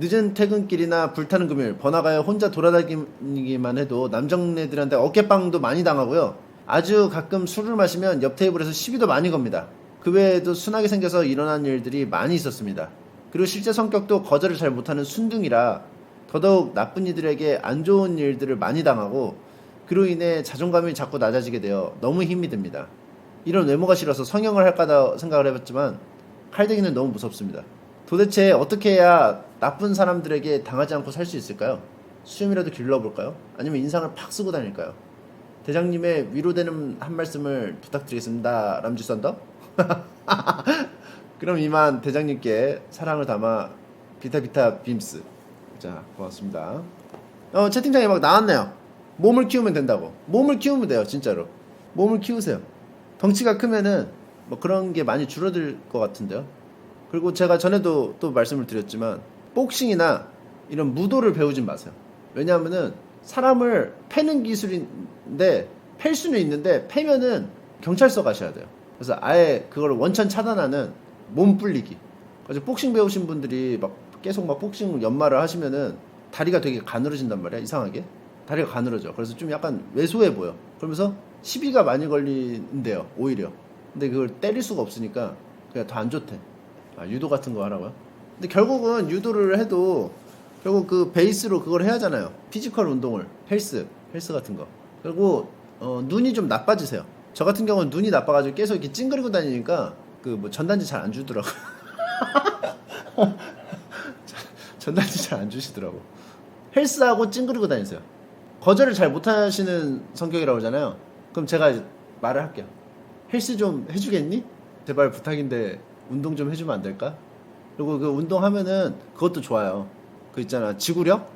늦은 퇴근길이나 불타는 금요일 번화가에 혼자 돌아다니기만 해도 남정네들한테 어깨빵도 많이 당하고요. 아주 가끔 술을 마시면 옆 테이블에서 시비도 많이 겁니다. 그 외에도 순하게 생겨서 일어난 일들이 많이 있었습니다. 그리고 실제 성격도 거절을 잘 못하는 순둥이라 더더욱 나쁜 이들에게 안 좋은 일들을 많이 당하고 그로 인해 자존감이 자꾸 낮아지게 되어 너무 힘이 듭니다. 이런 외모가 싫어서 성형을 할까 생각을 해봤지만 칼대기는 너무 무섭습니다. 도대체 어떻게 해야 나쁜 사람들에게 당하지 않고 살 수 있을까요? 수염이라도 길러볼까요? 아니면 인상을 팍 쓰고 다닐까요? 대장님의 위로되는 한 말씀을 부탁드리겠습니다. 람쥐 썬더? 그럼 이만 대장님께 사랑을 담아 비타비타 빔스. 자, 고맙습니다. 채팅창에 막 나왔네요. 몸을 키우면 된다고. 몸을 키우면 돼요, 진짜로. 몸을 키우세요. 덩치가 크면은 뭐 그런 게 많이 줄어들 것 같은데요. 그리고 제가 전에도 또 말씀을 드렸지만 복싱이나 이런 무도를 배우진 마세요. 왜냐하면은 사람을 패는 기술인데 팰 수는 있는데 패면은 경찰서 가셔야 돼요. 그래서 아예 그걸 원천 차단하는 몸 불리기. 그래서 복싱 배우신 분들이 막 계속 막 복싱 연마를 하시면은 다리가 되게 가늘어진단 말이야. 이상하게 다리가 가늘어져. 그래서 좀 약간 왜소해 보여. 그러면서 시비가 많이 걸린대요. 오히려. 근데 그걸 때릴 수가 없으니까 그냥 더 안 좋대. 유도 같은 거 하라고요? 근데 결국은 유도를 해도 결국 그 베이스로 그걸 해야 하잖아요. 피지컬 운동을 헬스 같은 거. 그리고 눈이 좀 나빠지세요. 저 같은 경우는 눈이 나빠가지고 계속 이렇게 찡그리고 다니니까 그 뭐 전단지 잘 안 주더라고. 전단지 잘 안 주시더라고. 헬스하고 찡그리고 다니세요. 거절을 잘 못하시는 성격이라고 그러잖아요. 그럼 제가 이제 말을 할게요. 헬스 좀 해주겠니? 제발 부탁인데 운동 좀 해주면 안 될까? 그리고 그 운동하면은 그것도 좋아요. 그 있잖아, 지구력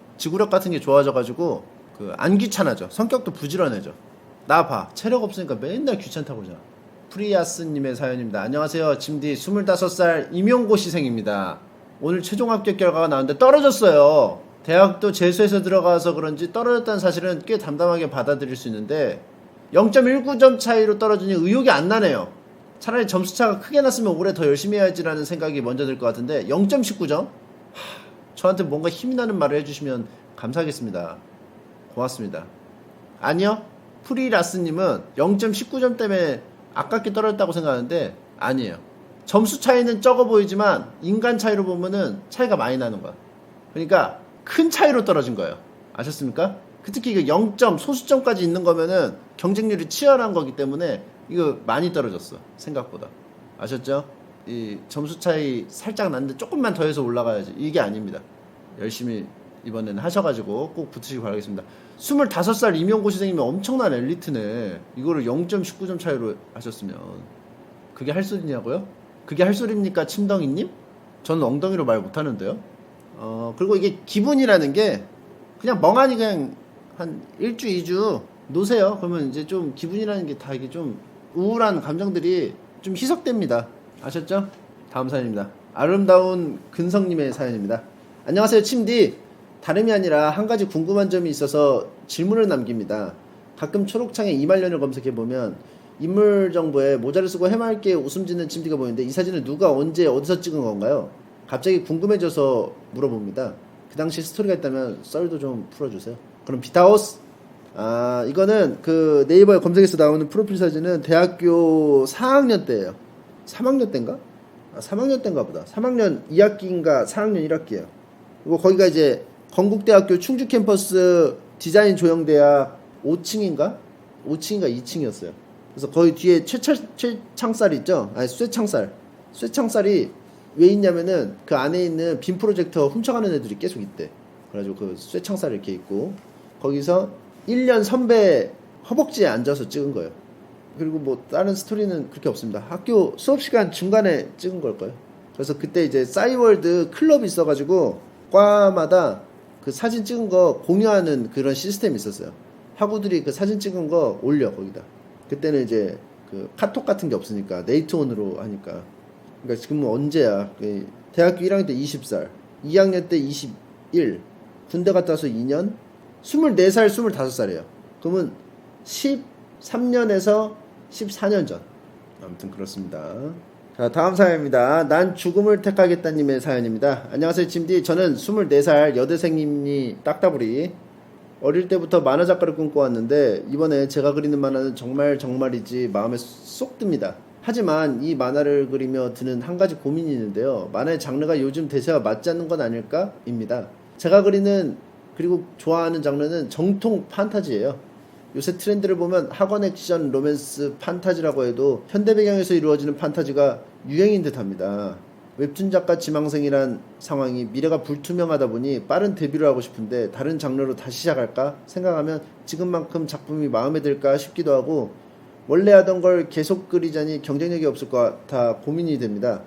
같은 게 좋아져가지고 그 안 귀찮아져. 성격도 부지런해져. 나 봐, 체력 없으니까 맨날 귀찮다고 그러잖아. 프리아스님의 사연입니다. 안녕하세요, 짐디 25살 임용고시생입니다. 오늘 최종 합격 결과가 나왔는데 떨어졌어요. 대학도 재수해서 들어가서 그런지 떨어졌다는 사실은 꽤 담담하게 받아들일 수 있는데 0.19점 차이로 떨어지니 의욕이 안 나네요. 차라리 점수차가 크게 났으면 올해 더 열심히 해야지라는 생각이 먼저 들 것 같은데 0.19점? 저한테 뭔가 힘이 나는 말을 해주시면 감사하겠습니다. 고맙습니다. 아니요, 프리라스님은 0.19점 때문에 아깝게 떨어졌다고 생각하는데 아니에요. 점수 차이는 적어 보이지만 인간 차이로 보면은 차이가 많이 나는 거야. 그러니까 큰 차이로 떨어진 거예요. 아셨습니까? 특히 이거 0점 소수점까지 있는 거면은 경쟁률이 치열한 거기 때문에 이거 많이 떨어졌어, 생각보다. 아셨죠? 이 점수 차이 살짝 났는데 조금만 더 해서 올라가야지. 이게 아닙니다. 열심히 이번에는 하셔가지고 꼭 붙으시기 바라겠습니다. 25살 임용고시생이면 엄청난 엘리트네. 이거를 0.19점 차이로 하셨으면 그게 할 소리냐고요? 그게 할 소리입니까, 침덩이님? 저는 엉덩이로 말 못하는데요. 그리고 이게 기분이라는 게 그냥 멍하니 그냥 한 1주 2주 노세요. 그러면 이제 좀 기분이라는 게 다 이게 좀 우울한 감정들이 좀 희석됩니다. 아셨죠? 다음 사연입니다. 아름다운 근성님의 사연입니다. 안녕하세요, 침디. 다름이 아니라 한 가지 궁금한 점이 있어서 질문을 남깁니다. 가끔 초록창에 이말년을 검색해보면 인물 정보에 모자를 쓰고 해맑게 웃음 짓는 침디가 보이는데 이 사진을 누가 언제 어디서 찍은 건가요? 갑자기 궁금해져서 물어봅니다. 그 당시 스토리가 있다면 썰도 좀 풀어주세요. 그럼 비타오스. 이거는 그 네이버에 검색해서 나오는 프로필 사진은 대학교 4학년 때예요. 3학년 때인가? 3학년 때인가 보다. 3학년 2학기인가 4학년 1학기예요. 그리고 거기가 이제 건국대학교 충주 캠퍼스 디자인 조형대학 5층인가? 5층인가 2층이었어요. 그래서 거의 뒤에 최창살 있죠? 아니 쇠창살. 쇠창살이 왜 있냐면은 그 안에 있는 빔 프로젝터 훔쳐가는 애들이 계속 있대. 그래가지고 그 쇠창살이 이렇게 있고 거기서 1년 선배 허벅지에 앉아서 찍은 거예요. 그리고 뭐 다른 스토리는 그렇게 없습니다. 학교 수업 시간 중간에 찍은 걸까요? 그래서 그때 이제 싸이월드 클럽이 있어가지고 과마다 그 사진 찍은 거 공유하는 그런 시스템이 있었어요. 학우들이 그 사진 찍은 거 올려 거기다. 그때는 이제 그 카톡 같은 게 없으니까 네이트온으로 하니까. 그러니까 지금 언제야? 그 대학교 1학년 때 20살, 2학년 때 21, 군대 갔다 와서 2년, 24살, 25살이에요. 그러면 13년에서 14년 전. 아무튼 그렇습니다. 자, 다음 사연입니다. 난 죽음을 택하겠다님의 사연입니다. 안녕하세요, 짐디. 저는 24살 여대생님이 딱따구리. 어릴 때부터 만화 작가를 꿈꿔왔는데 이번에 제가 그리는 만화는 정말이지 마음에 쏙 듭니다. 하지만 이 만화를 그리며 드는 한 가지 고민이 있는데요. 만화의 장르가 요즘 대세와 맞지 않는 건 아닐까? 입니다. 제가 그리는 그리고 좋아하는 장르는 정통 판타지예요. 요새 트렌드를 보면 학원 액션, 로맨스, 판타지라고 해도 현대 배경에서 이루어지는 판타지가 유행인 듯합니다. 웹툰 작가 지망생이란 상황이 미래가 불투명하다 보니 빠른 데뷔를 하고 싶은데 다른 장르로 다시 시작할까 생각하면 지금만큼 작품이 마음에 들까 싶기도 하고 원래 하던 걸 계속 그리자니 경쟁력이 없을 것 같아 고민이 됩니다.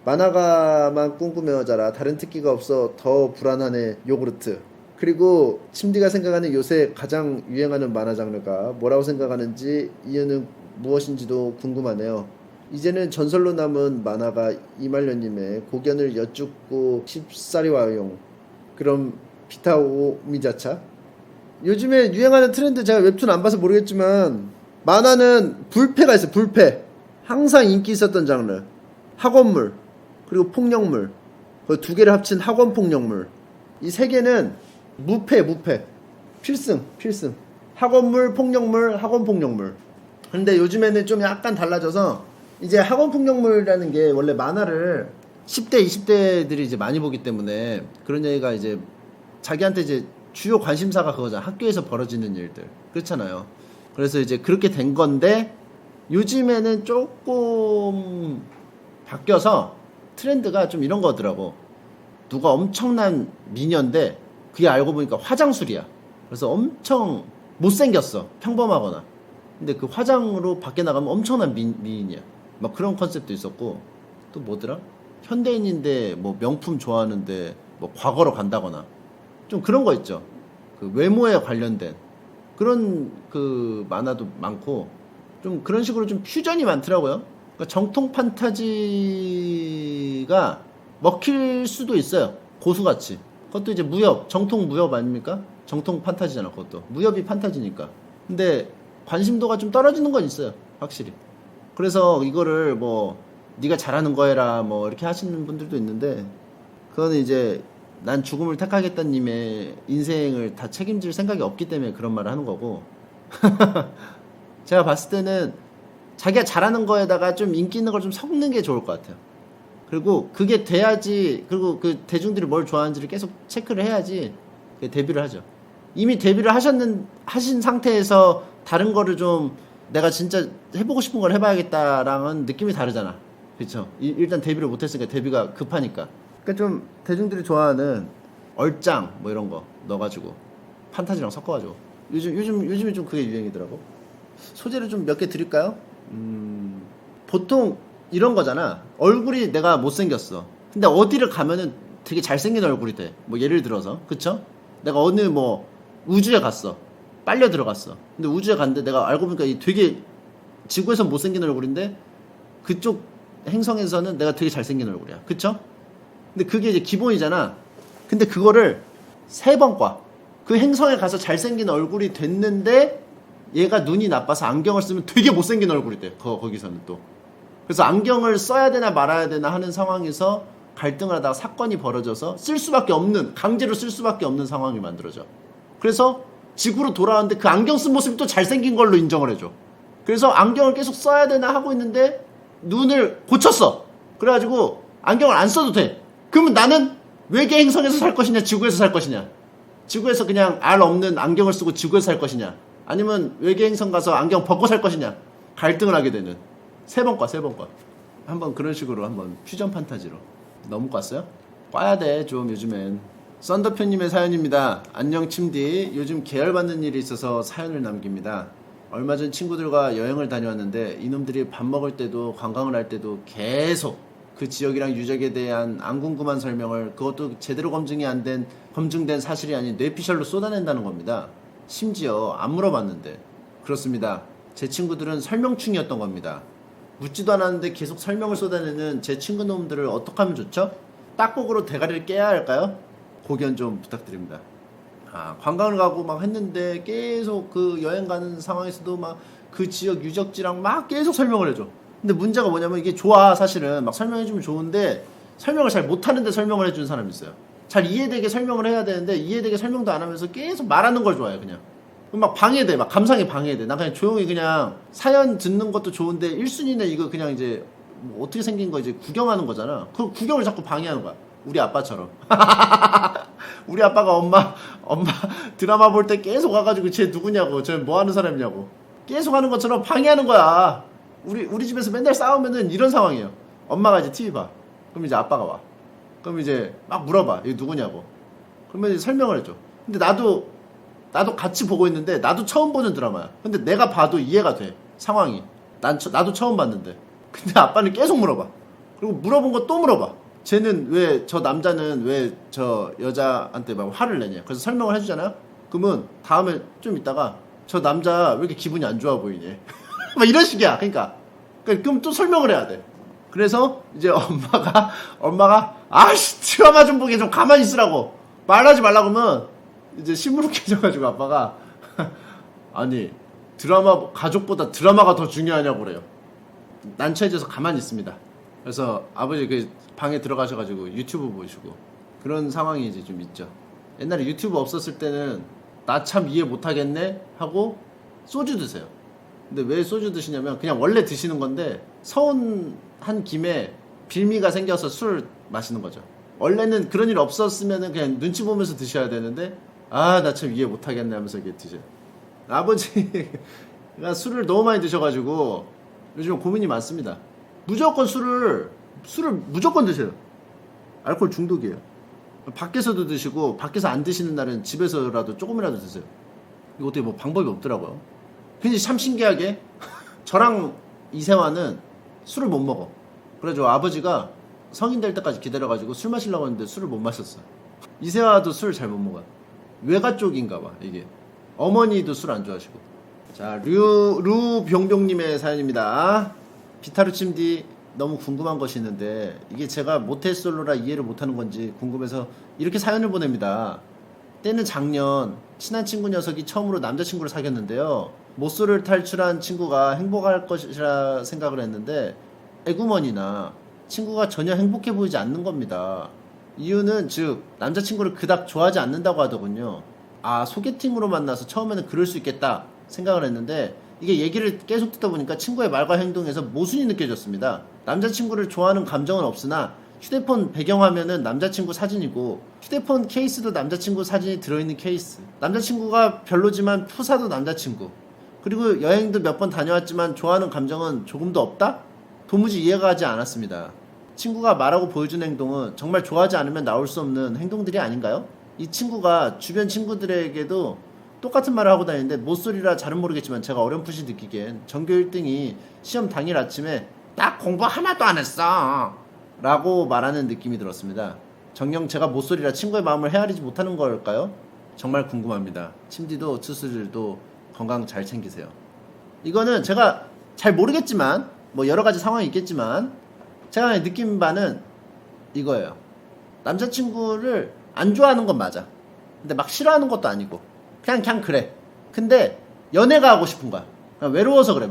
만화가만 꿈꾸며 자라 다른 특기가 없어 더 불안하네 요구르트. 그리고 침디가 생각하는 요새 가장 유행하는 만화 장르가 뭐라고 생각하는지 이유는 무엇인지도 궁금하네요. 이제는 전설로 남은 만화가 이말년님의 고견을 여쭙고 싶사리 와용. 그럼 비타오 미자차. 요즘에 유행하는 트렌드 제가 웹툰 안 봐서 모르겠지만 만화는 불패가 있어요. 불패. 항상 인기 있었던 장르. 학원물 그리고 폭력물. 그 두 개를 합친 학원 폭력물. 이 세 개는 무패 필승 학원물 폭력물 학원 폭력물. 근데 요즘에는 좀 약간 달라져서 이제 학원 폭력물이라는 게 원래 만화를 10대 20대들이 이제 많이 보기 때문에 그런 얘기가 이제 자기한테 이제 주요 관심사가 그거잖아. 학교에서 벌어지는 일들 그렇잖아요. 그래서 이제 그렇게 된 건데 요즘에는 조금 바뀌어서 트렌드가 좀 이런 거더라고. 누가 엄청난 미녀인데 그게 알고 보니까 화장술이야. 그래서 엄청 못생겼어. 평범하거나. 근데 그 화장으로 밖에 나가면 엄청난 미인이야. 막 그런 컨셉도 있었고. 또 뭐더라? 현대인인데 뭐 명품 좋아하는데 뭐 과거로 간다거나. 좀 그런 거 있죠. 그 외모에 관련된 그런 그 만화도 많고 좀 그런 식으로 좀 퓨전이 많더라고요. 그러니까 정통 판타지가 먹힐 수도 있어요. 고수같이. 그것도 이제 무협, 정통 무협 아닙니까? 정통 판타지잖아, 그것도. 무협이 판타지니까. 근데 관심도가 좀 떨어지는 건 있어요, 확실히. 그래서 이거를 뭐 네가 잘하는 거해라 뭐 이렇게 하시는 분들도 있는데 그거는 이제 난 죽음을 택하겠다님의 인생을 다 책임질 생각이 없기 때문에 그런 말을 하는 거고 제가 봤을 때는 자기가 잘하는 거에다가 좀 인기 있는 걸 좀 섞는 게 좋을 것 같아요. 그리고 그게 돼야지. 그리고 그 대중들이 뭘 좋아하는지를 계속 체크를 해야지 데뷔를 하죠. 이미 데뷔를 하신 상태에서 다른 거를 좀 내가 진짜 해보고 싶은 걸 해봐야겠다랑은 느낌이 다르잖아. 그렇죠? 일단 데뷔를 못했으니까 데뷔가 급하니까. 그러니까 좀 대중들이 좋아하는 얼짱 뭐 이런 거 넣어가지고 판타지랑 섞어가지고 요즘에 좀 그게 유행이더라고. 소재를 좀 몇 개 드릴까요? 보통 이런 거잖아. 얼굴이 내가 못생겼어. 근데 어디를 가면은 되게 잘생긴 얼굴이 돼. 뭐 예를 들어서 그쵸? 내가 어느 뭐 우주에 갔어. 빨려 들어갔어. 근데 우주에 갔는데 내가 알고 보니까 되게 지구에서 못생긴 얼굴인데 그쪽 행성에서는 내가 되게 잘생긴 얼굴이야. 그쵸? 근데 그게 이제 기본이잖아. 근데 그거를 3번 과. 그 행성에 가서 잘생긴 얼굴이 됐는데 얘가 눈이 나빠서 안경을 쓰면 되게 못생긴 얼굴이 돼. 거기서는 또. 그래서 안경을 써야 되나 말아야 되나 하는 상황에서 갈등을 하다가 사건이 벌어져서 강제로 쓸 수밖에 없는 상황이 만들어져. 그래서 지구로 돌아왔는데 그 안경 쓴 모습이 또 잘생긴 걸로 인정을 해줘. 그래서 안경을 계속 써야 되나 하고 있는데 눈을 고쳤어. 그래가지고 안경을 안 써도 돼. 그러면 나는 외계 행성에서 살 것이냐 지구에서 살 것이냐. 지구에서 그냥 알 없는 안경을 쓰고 지구에서 살 것이냐, 아니면 외계 행성 가서 안경 벗고 살 것이냐, 갈등을 하게 되는. 세 번 과. 한번 그런 식으로 한번 퓨전 판타지로. 너무 꽈어요? 꽈야 돼 좀 요즘엔. 썬더표님의 사연입니다. 안녕 침디. 요즘 계열받는 일이 있어서 사연을 남깁니다. 얼마 전 친구들과 여행을 다녀왔는데 이놈들이 밥 먹을 때도 관광을 할 때도 계속 그 지역이랑 유적에 대한 안 궁금한 설명을, 그것도 제대로 검증된 사실이 아닌 뇌피셜로 쏟아낸다는 겁니다. 심지어 안 물어봤는데. 그렇습니다. 제 친구들은 설명충이었던 겁니다. 묻지도 않았는데 계속 설명을 쏟아내는 제 친구놈들을 어떻게 하면 좋죠? 딱곡으로 대가리를 깨야 할까요? 고견 좀 부탁드립니다. 관광을 가고 막 했는데 계속 그 여행 가는 상황에서도 막 그 지역 유적지랑 막 계속 설명을 해줘. 근데 문제가 뭐냐면 이게 좋아, 사실은 막 설명해주면 좋은데 설명을 잘 못하는데 설명을 해주는 사람이 있어요. 잘 이해되게 설명을 해야 되는데 이해되게 설명도 안 하면서 계속 말하는 걸 좋아해. 그냥 막 방해돼, 막 감상에 방해돼. 난 그냥 조용히 그냥 사연 듣는 것도 좋은데 1순위는 이거 그냥 이제 뭐 어떻게 생긴 거 이제 구경하는 거잖아. 그 구경을 자꾸 방해하는 거야. 우리 아빠처럼. 우리 아빠가 엄마 드라마 볼 때 계속 와가지고 쟤 누구냐고, 쟤 뭐 하는 사람이냐고 계속 하는 것처럼 방해하는 거야. 우리 집에서 맨날 싸우면은 이런 상황이에요. 엄마가 이제 TV 봐. 그럼 이제 아빠가 와. 그럼 이제 막 물어봐. 이거 누구냐고. 그러면 이제 설명을 해줘. 근데 나도 같이 보고 있는데 나도 처음 보는 드라마야. 근데 내가 봐도 이해가 돼, 상황이. 나도 처음 봤는데. 근데 아빠는 계속 물어봐. 그리고 물어본 거 또 물어봐. 쟤는 왜, 저 남자는 왜 저 여자한테 막 화를 내냐. 그래서 설명을 해주잖아요. 그러면 다음에 좀 있다가 저 남자 왜 이렇게 기분이 안 좋아 보이니. 막 이런 식이야. 그러니까 그럼 또 설명을 해야 돼. 그래서 이제 엄마가 아씨 드라마 좀 보게 좀 가만히 있으라고 말하지 말라고 하면 이제 시무룩해져가지고 아빠가 아니 드라마, 가족보다 드라마가 더 중요하냐고 그래요. 난처해져서 가만히 있습니다. 그래서 아버지 그 방에 들어가셔가지고 유튜브 보시고 그런 상황이 이제 좀 있죠. 옛날에 유튜브 없었을 때는 나 참 이해 못하겠네 하고 소주 드세요. 근데 왜 소주 드시냐면 그냥 원래 드시는 건데 서운한 김에 빌미가 생겨서 술 마시는 거죠. 원래는 그런 일 없었으면은 그냥 눈치 보면서 드셔야 되는데 나 참 이해 못하겠네 하면서 이렇게 드셔요. 아버지가 술을 너무 많이 드셔가지고 요즘 고민이 많습니다. 무조건 술을 무조건 드세요. 알코올 중독이에요. 밖에서도 드시고 밖에서 안 드시는 날은 집에서라도 조금이라도 드세요. 이거 어떻게 뭐 방법이 없더라고요. 근데 참 신기하게 저랑 이세화는 술을 못 먹어. 그래가지고 아버지가 성인 될 때까지 기다려가지고 술 마시려고 했는데 술을 못 마셨어. 이세화도 술 잘 못 먹어요. 외가 쪽인가 봐 이게. 어머니도 술 안 좋아하시고. 자, 루병병님의 사연입니다. 비타루 침디, 너무 궁금한 것이 있는데 이게 제가 모태솔로라 이해를 못하는 건지 궁금해서 이렇게 사연을 보냅니다. 때는 작년 친한 친구 녀석이 처음으로 남자친구를 사귀었는데요. 모쏠을 탈출한 친구가 행복할 것이라 생각을 했는데 에구머니나 친구가 전혀 행복해 보이지 않는 겁니다. 이유는 즉 남자친구를 그닥 좋아하지 않는다고 하더군요. 소개팅으로 만나서 처음에는 그럴 수 있겠다 생각을 했는데 이게 얘기를 계속 듣다 보니까 친구의 말과 행동에서 모순이 느껴졌습니다. 남자친구를 좋아하는 감정은 없으나 휴대폰 배경화면은 남자친구 사진이고 휴대폰 케이스도 남자친구 사진이 들어있는 케이스. 남자친구가 별로지만 푸사도 남자친구. 그리고 여행도 몇 번 다녀왔지만 좋아하는 감정은 조금도 없다? 도무지 이해가 가지 않았습니다. 친구가 말하고 보여준 행동은 정말 좋아하지 않으면 나올 수 없는 행동들이 아닌가요? 이 친구가 주변 친구들에게도 똑같은 말을 하고 다니는데 모쏠이라 잘은 모르겠지만 제가 어렴풋이 느끼기엔 전교 1등이 시험 당일 아침에 나 공부 하나도 안 했어 라고 말하는 느낌이 들었습니다. 정녕 제가 모쏠이라 친구의 마음을 헤아리지 못하는 걸까요? 정말 궁금합니다. 침디도 투수들도 건강 잘 챙기세요. 이거는 제가 잘 모르겠지만 뭐 여러가지 상황이 있겠지만 제가 느낀 바는 이거예요. 남자친구를 안 좋아하는 건 맞아. 근데 막 싫어하는 것도 아니고 그냥 그래. 근데 연애가 하고 싶은 거야. 그냥 외로워서 그래.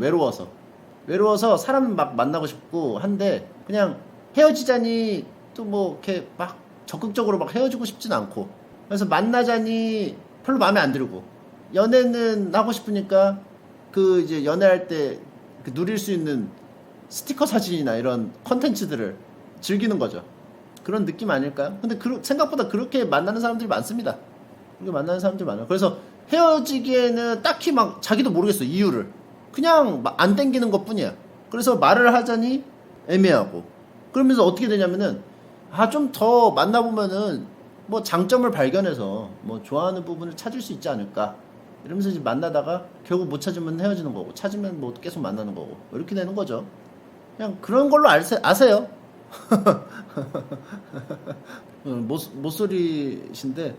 외로워서 사람 막 만나고 싶고 한데 그냥 헤어지자니 또 뭐 이렇게 막 적극적으로 막 헤어지고 싶진 않고 그래서 만나자니 별로 마음에 안 들고 연애는 하고 싶으니까 그 이제 연애할 때 그 누릴 수 있는 스티커 사진이나 이런 컨텐츠들을 즐기는 거죠. 그런 느낌 아닐까요? 근데 생각보다 그렇게 만나는 사람들이 많습니다. 이렇게 만나는 사람들 많아요. 그래서 헤어지기에는 딱히 막 자기도 모르겠어 이유를. 그냥 안 땡기는 것 뿐이야. 그래서 말을 하자니 애매하고. 그러면서 어떻게 되냐면은 좀 더 만나보면은 뭐 장점을 발견해서 뭐 좋아하는 부분을 찾을 수 있지 않을까 이러면서 이제 만나다가 결국 못 찾으면 헤어지는 거고 찾으면 뭐 계속 만나는 거고 이렇게 되는 거죠. 그냥 그런 걸로 아세요. 모쏠이신데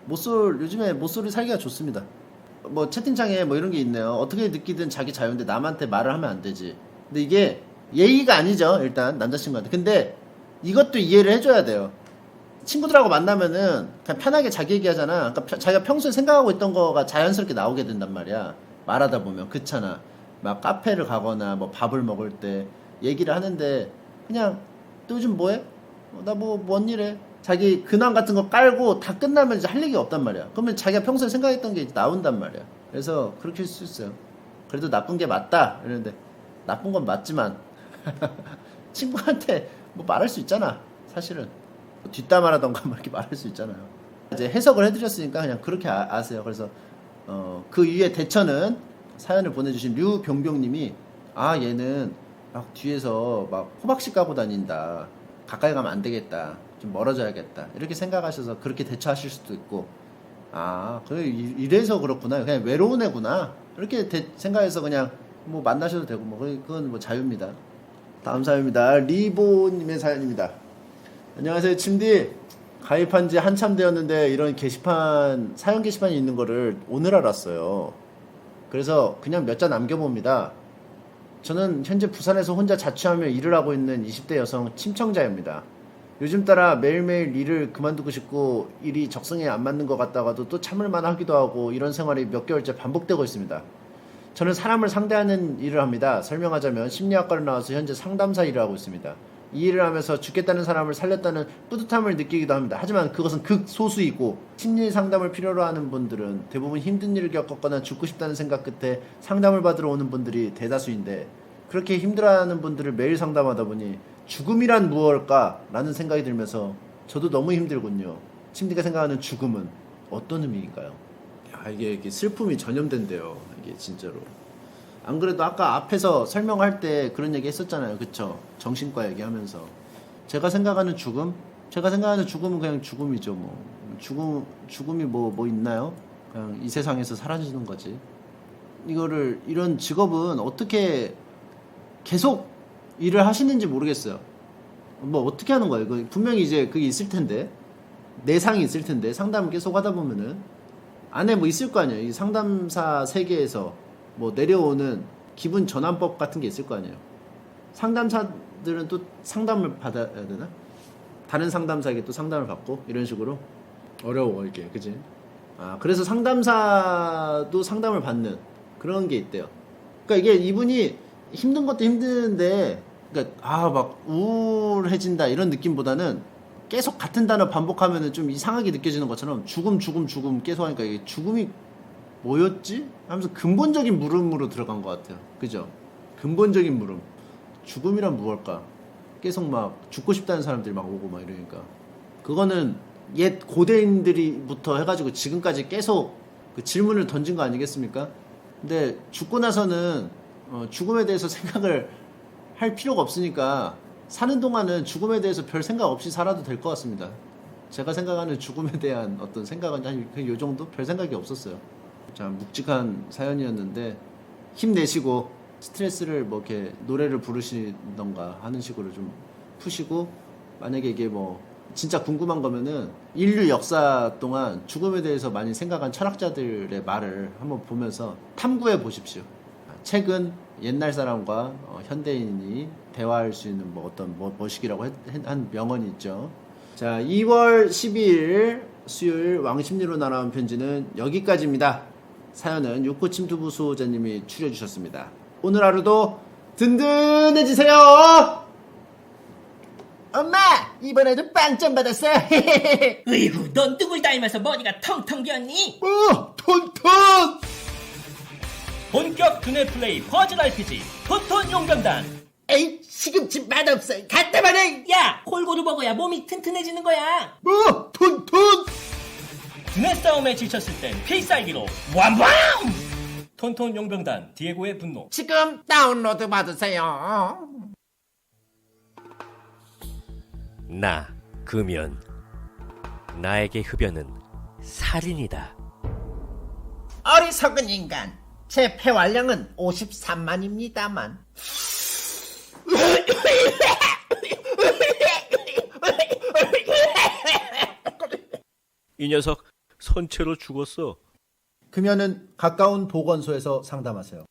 요즘에 모쏠이 살기가 좋습니다. 뭐 채팅창에 뭐 이런 게 있네요. 어떻게 느끼든 자기 자유인데 남한테 말을 하면 안 되지. 근데 이게 예의가 아니죠. 일단 남자친구한테. 근데 이것도 이해를 해줘야 돼요. 친구들하고 만나면은 그냥 편하게 자기 얘기하잖아. 그러니까 자기가 평소에 생각하고 있던 거가 자연스럽게 나오게 된단 말이야. 말하다 보면 그렇잖아. 막 카페를 가거나 뭐 밥을 먹을 때 얘기를 하는데 그냥 너 요즘 뭐해? 나 뭔 일해? 자기 근황 같은 거 깔고 다 끝나면 이제 할 얘기가 없단 말이야. 그러면 자기가 평소에 생각했던 게 나온단 말이야. 그래서 그렇게 할 수 있어요. 그래도 나쁜 게 맞다 이러는데 나쁜 건 맞지만 친구한테 뭐 말할 수 있잖아. 사실은 뒷담화라던가 뭐 이렇게 말할 수 있잖아요. 이제 해석을 해드렸으니까 그냥 그렇게 아세요. 그래서 그 이후에 대처는 사연을 보내주신 류병병님이 얘는 막 뒤에서 막 호박씨 까고 다닌다. 가까이 가면 안 되겠다. 좀 멀어져야겠다. 이렇게 생각하셔서 그렇게 대처하실 수도 있고 그래 이래서 그렇구나. 그냥 외로운 애구나. 이렇게 생각해서 그냥 뭐 만나셔도 되고 뭐 그건 뭐 자유입니다. 다음 사연입니다. 리보님의 사연입니다. 안녕하세요 침디. 가입한 지 한참 되었는데 이런 사연 게시판이 있는 거를 오늘 알았어요. 그래서 그냥 몇 자 남겨봅니다. 저는 현재 부산에서 혼자 자취하며 일을 하고 있는 20대 여성 침청자입니다. 요즘 따라 매일매일 일을 그만두고 싶고 일이 적성에 안 맞는 것 같다가도 또 참을만 하기도 하고 이런 생활이 몇 개월째 반복되고 있습니다. 저는 사람을 상대하는 일을 합니다. 설명하자면 심리학과를 나와서 현재 상담사 일을 하고 있습니다. 이 일을 하면서 죽겠다는 사람을 살렸다는 뿌듯함을 느끼기도 합니다. 하지만 그것은 극소수이고 심리 상담을 필요로 하는 분들은 대부분 힘든 일을 겪었거나 죽고 싶다는 생각 끝에 상담을 받으러 오는 분들이 대다수인데 그렇게 힘들어하는 분들을 매일 상담하다 보니 죽음이란 무엇일까? 라는 생각이 들면서 저도 너무 힘들군요. 침디가 생각하는 죽음은 어떤 의미인가요? 이게 슬픔이 전염된대요. 이게 진짜로. 안 그래도 아까 앞에서 설명할 때 그런 얘기 했었잖아요. 그쵸? 정신과 얘기하면서. 제가 생각하는 죽음은 그냥 죽음이죠. 뭐. 죽음이 뭐 있나요? 그냥 이 세상에서 사라지는 거지. 이런 직업은 어떻게 계속 일을 하시는지 모르겠어요. 뭐 어떻게 하는 거예요? 분명히 이제 그게 있을 텐데. 내상이 있을 텐데. 상담을 계속 하다 보면은. 안에 뭐 있을 거 아니에요. 이 상담사 세계에서 뭐 내려오는 기분 전환법 같은 게 있을 거 아니에요. 상담사들은 또 상담을 받아야 되나? 다른 상담사에게 또 상담을 받고 이런 식으로 어려워 이게 그지? 그래서 상담사도 상담을 받는 그런 게 있대요. 그러니까 이게 이분이 힘든 것도 힘든데 그러니까 막 우울해진다 이런 느낌보다는 계속 같은 단어 반복하면은 좀 이상하게 느껴지는 것처럼 죽음 계속 하니까 이게 죽음이 뭐였지? 하면서 근본적인 물음으로 들어간 것 같아요. 그죠? 근본적인 물음. 죽음이란 무엇일까? 계속 막 죽고 싶다는 사람들이 막 오고 막 이러니까. 그거는 옛 고대인들이부터 해가지고 지금까지 계속 그 질문을 던진 거 아니겠습니까? 근데 죽고 나서는 죽음에 대해서 생각을 할 필요가 없으니까 사는 동안은 죽음에 대해서 별 생각 없이 살아도 될 것 같습니다. 제가 생각하는 죽음에 대한 어떤 생각은 한 요 정도? 별 생각이 없었어요. 자, 묵직한 사연이었는데 힘내시고 스트레스를 뭐 이렇게 노래를 부르시던가 하는 식으로 좀 푸시고 만약에 이게 뭐 진짜 궁금한 거면은 인류 역사 동안 죽음에 대해서 많이 생각한 철학자들의 말을 한번 보면서 탐구해 보십시오. 최근 옛날 사람과 현대인이 대화할 수 있는 뭐 어떤 뭐시기라고 한 명언이 있죠. 자, 2월 12일 수요일 왕심리로 날아온 편지는 여기까지입니다. 사연은 육고침투부 수호자님이 추려주셨습니다. 오늘 하루도 든든해지세요. 엄마 이번에도 빵점 받았어. 으이구, 넌 누굴 닮아서 머리가 텅텅 비었니? 톤톤. 본격 두뇌 플레이 퍼즐 RPG 톤톤 용병단. 에이 시금치 맛없어. 갖다 버려. 야, 골고루 먹어야 몸이 튼튼해지는 거야. 톤톤. 두뇌 싸움에 지쳤을 땐 필살기로 완밤! 톤톤 용병단 디에고의 분노. 지금 다운로드 받으세요. 나 금연. 나에게 흡연은 살인이다. 어리석은 인간. 제 폐활량은 53만입니다만. 이 녀석 선체로 죽었어. 금연은 가까운 보건소에서 상담하세요.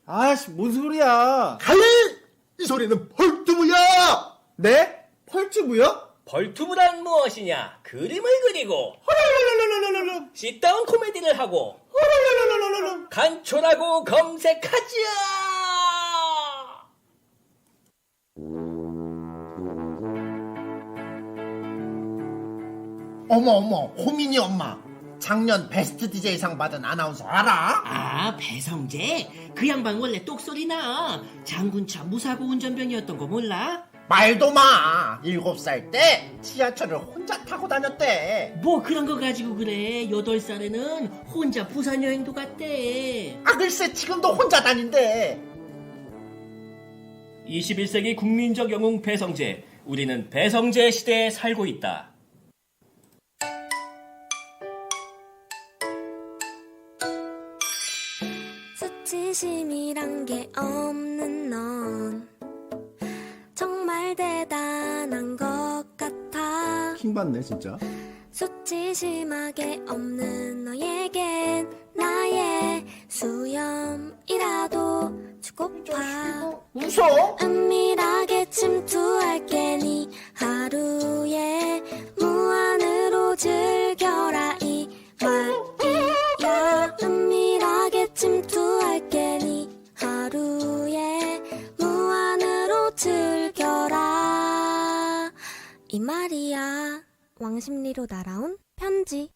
아씨, 뭔 소리야? 갈래? 이 소리는 펄트부야. 네? 펄튜브요? 벌투브란 무엇이냐? 그림을 그리고 싯다운 코미디를 하고 간초라고 검색하자. 어머, 호민이 엄마. 작년 베스트 DJ상 받은 아나운서 알아? 아, 배성재? 그 양반 원래 똑소리나. 장군차 무사고 운전병이었던 거 몰라? 말도 마. 7살 때 지하철을 혼자 타고 다녔대. 뭐 그런 거 가지고 그래. 8살에는 혼자 부산 여행도 갔대. 아, 글쎄 지금도 혼자 다닌대. 21세기 국민적 영웅 배성재. 우리는 배성재 시대에 살고 있다. 수치심이란 게 없는 넌 정말 대단한 것 같아. 킹받네 진짜. 수치심하게 없는 너에겐 나의 수염이라도 주고파. 웃어? 은밀하게 침투할게 네 하루에 무한으로 즐겨라 이 말이야. 은밀하게 침투할게 네 하루에 무한으로 즐겨라 이 말이야. 왕십리로 날아온 편지.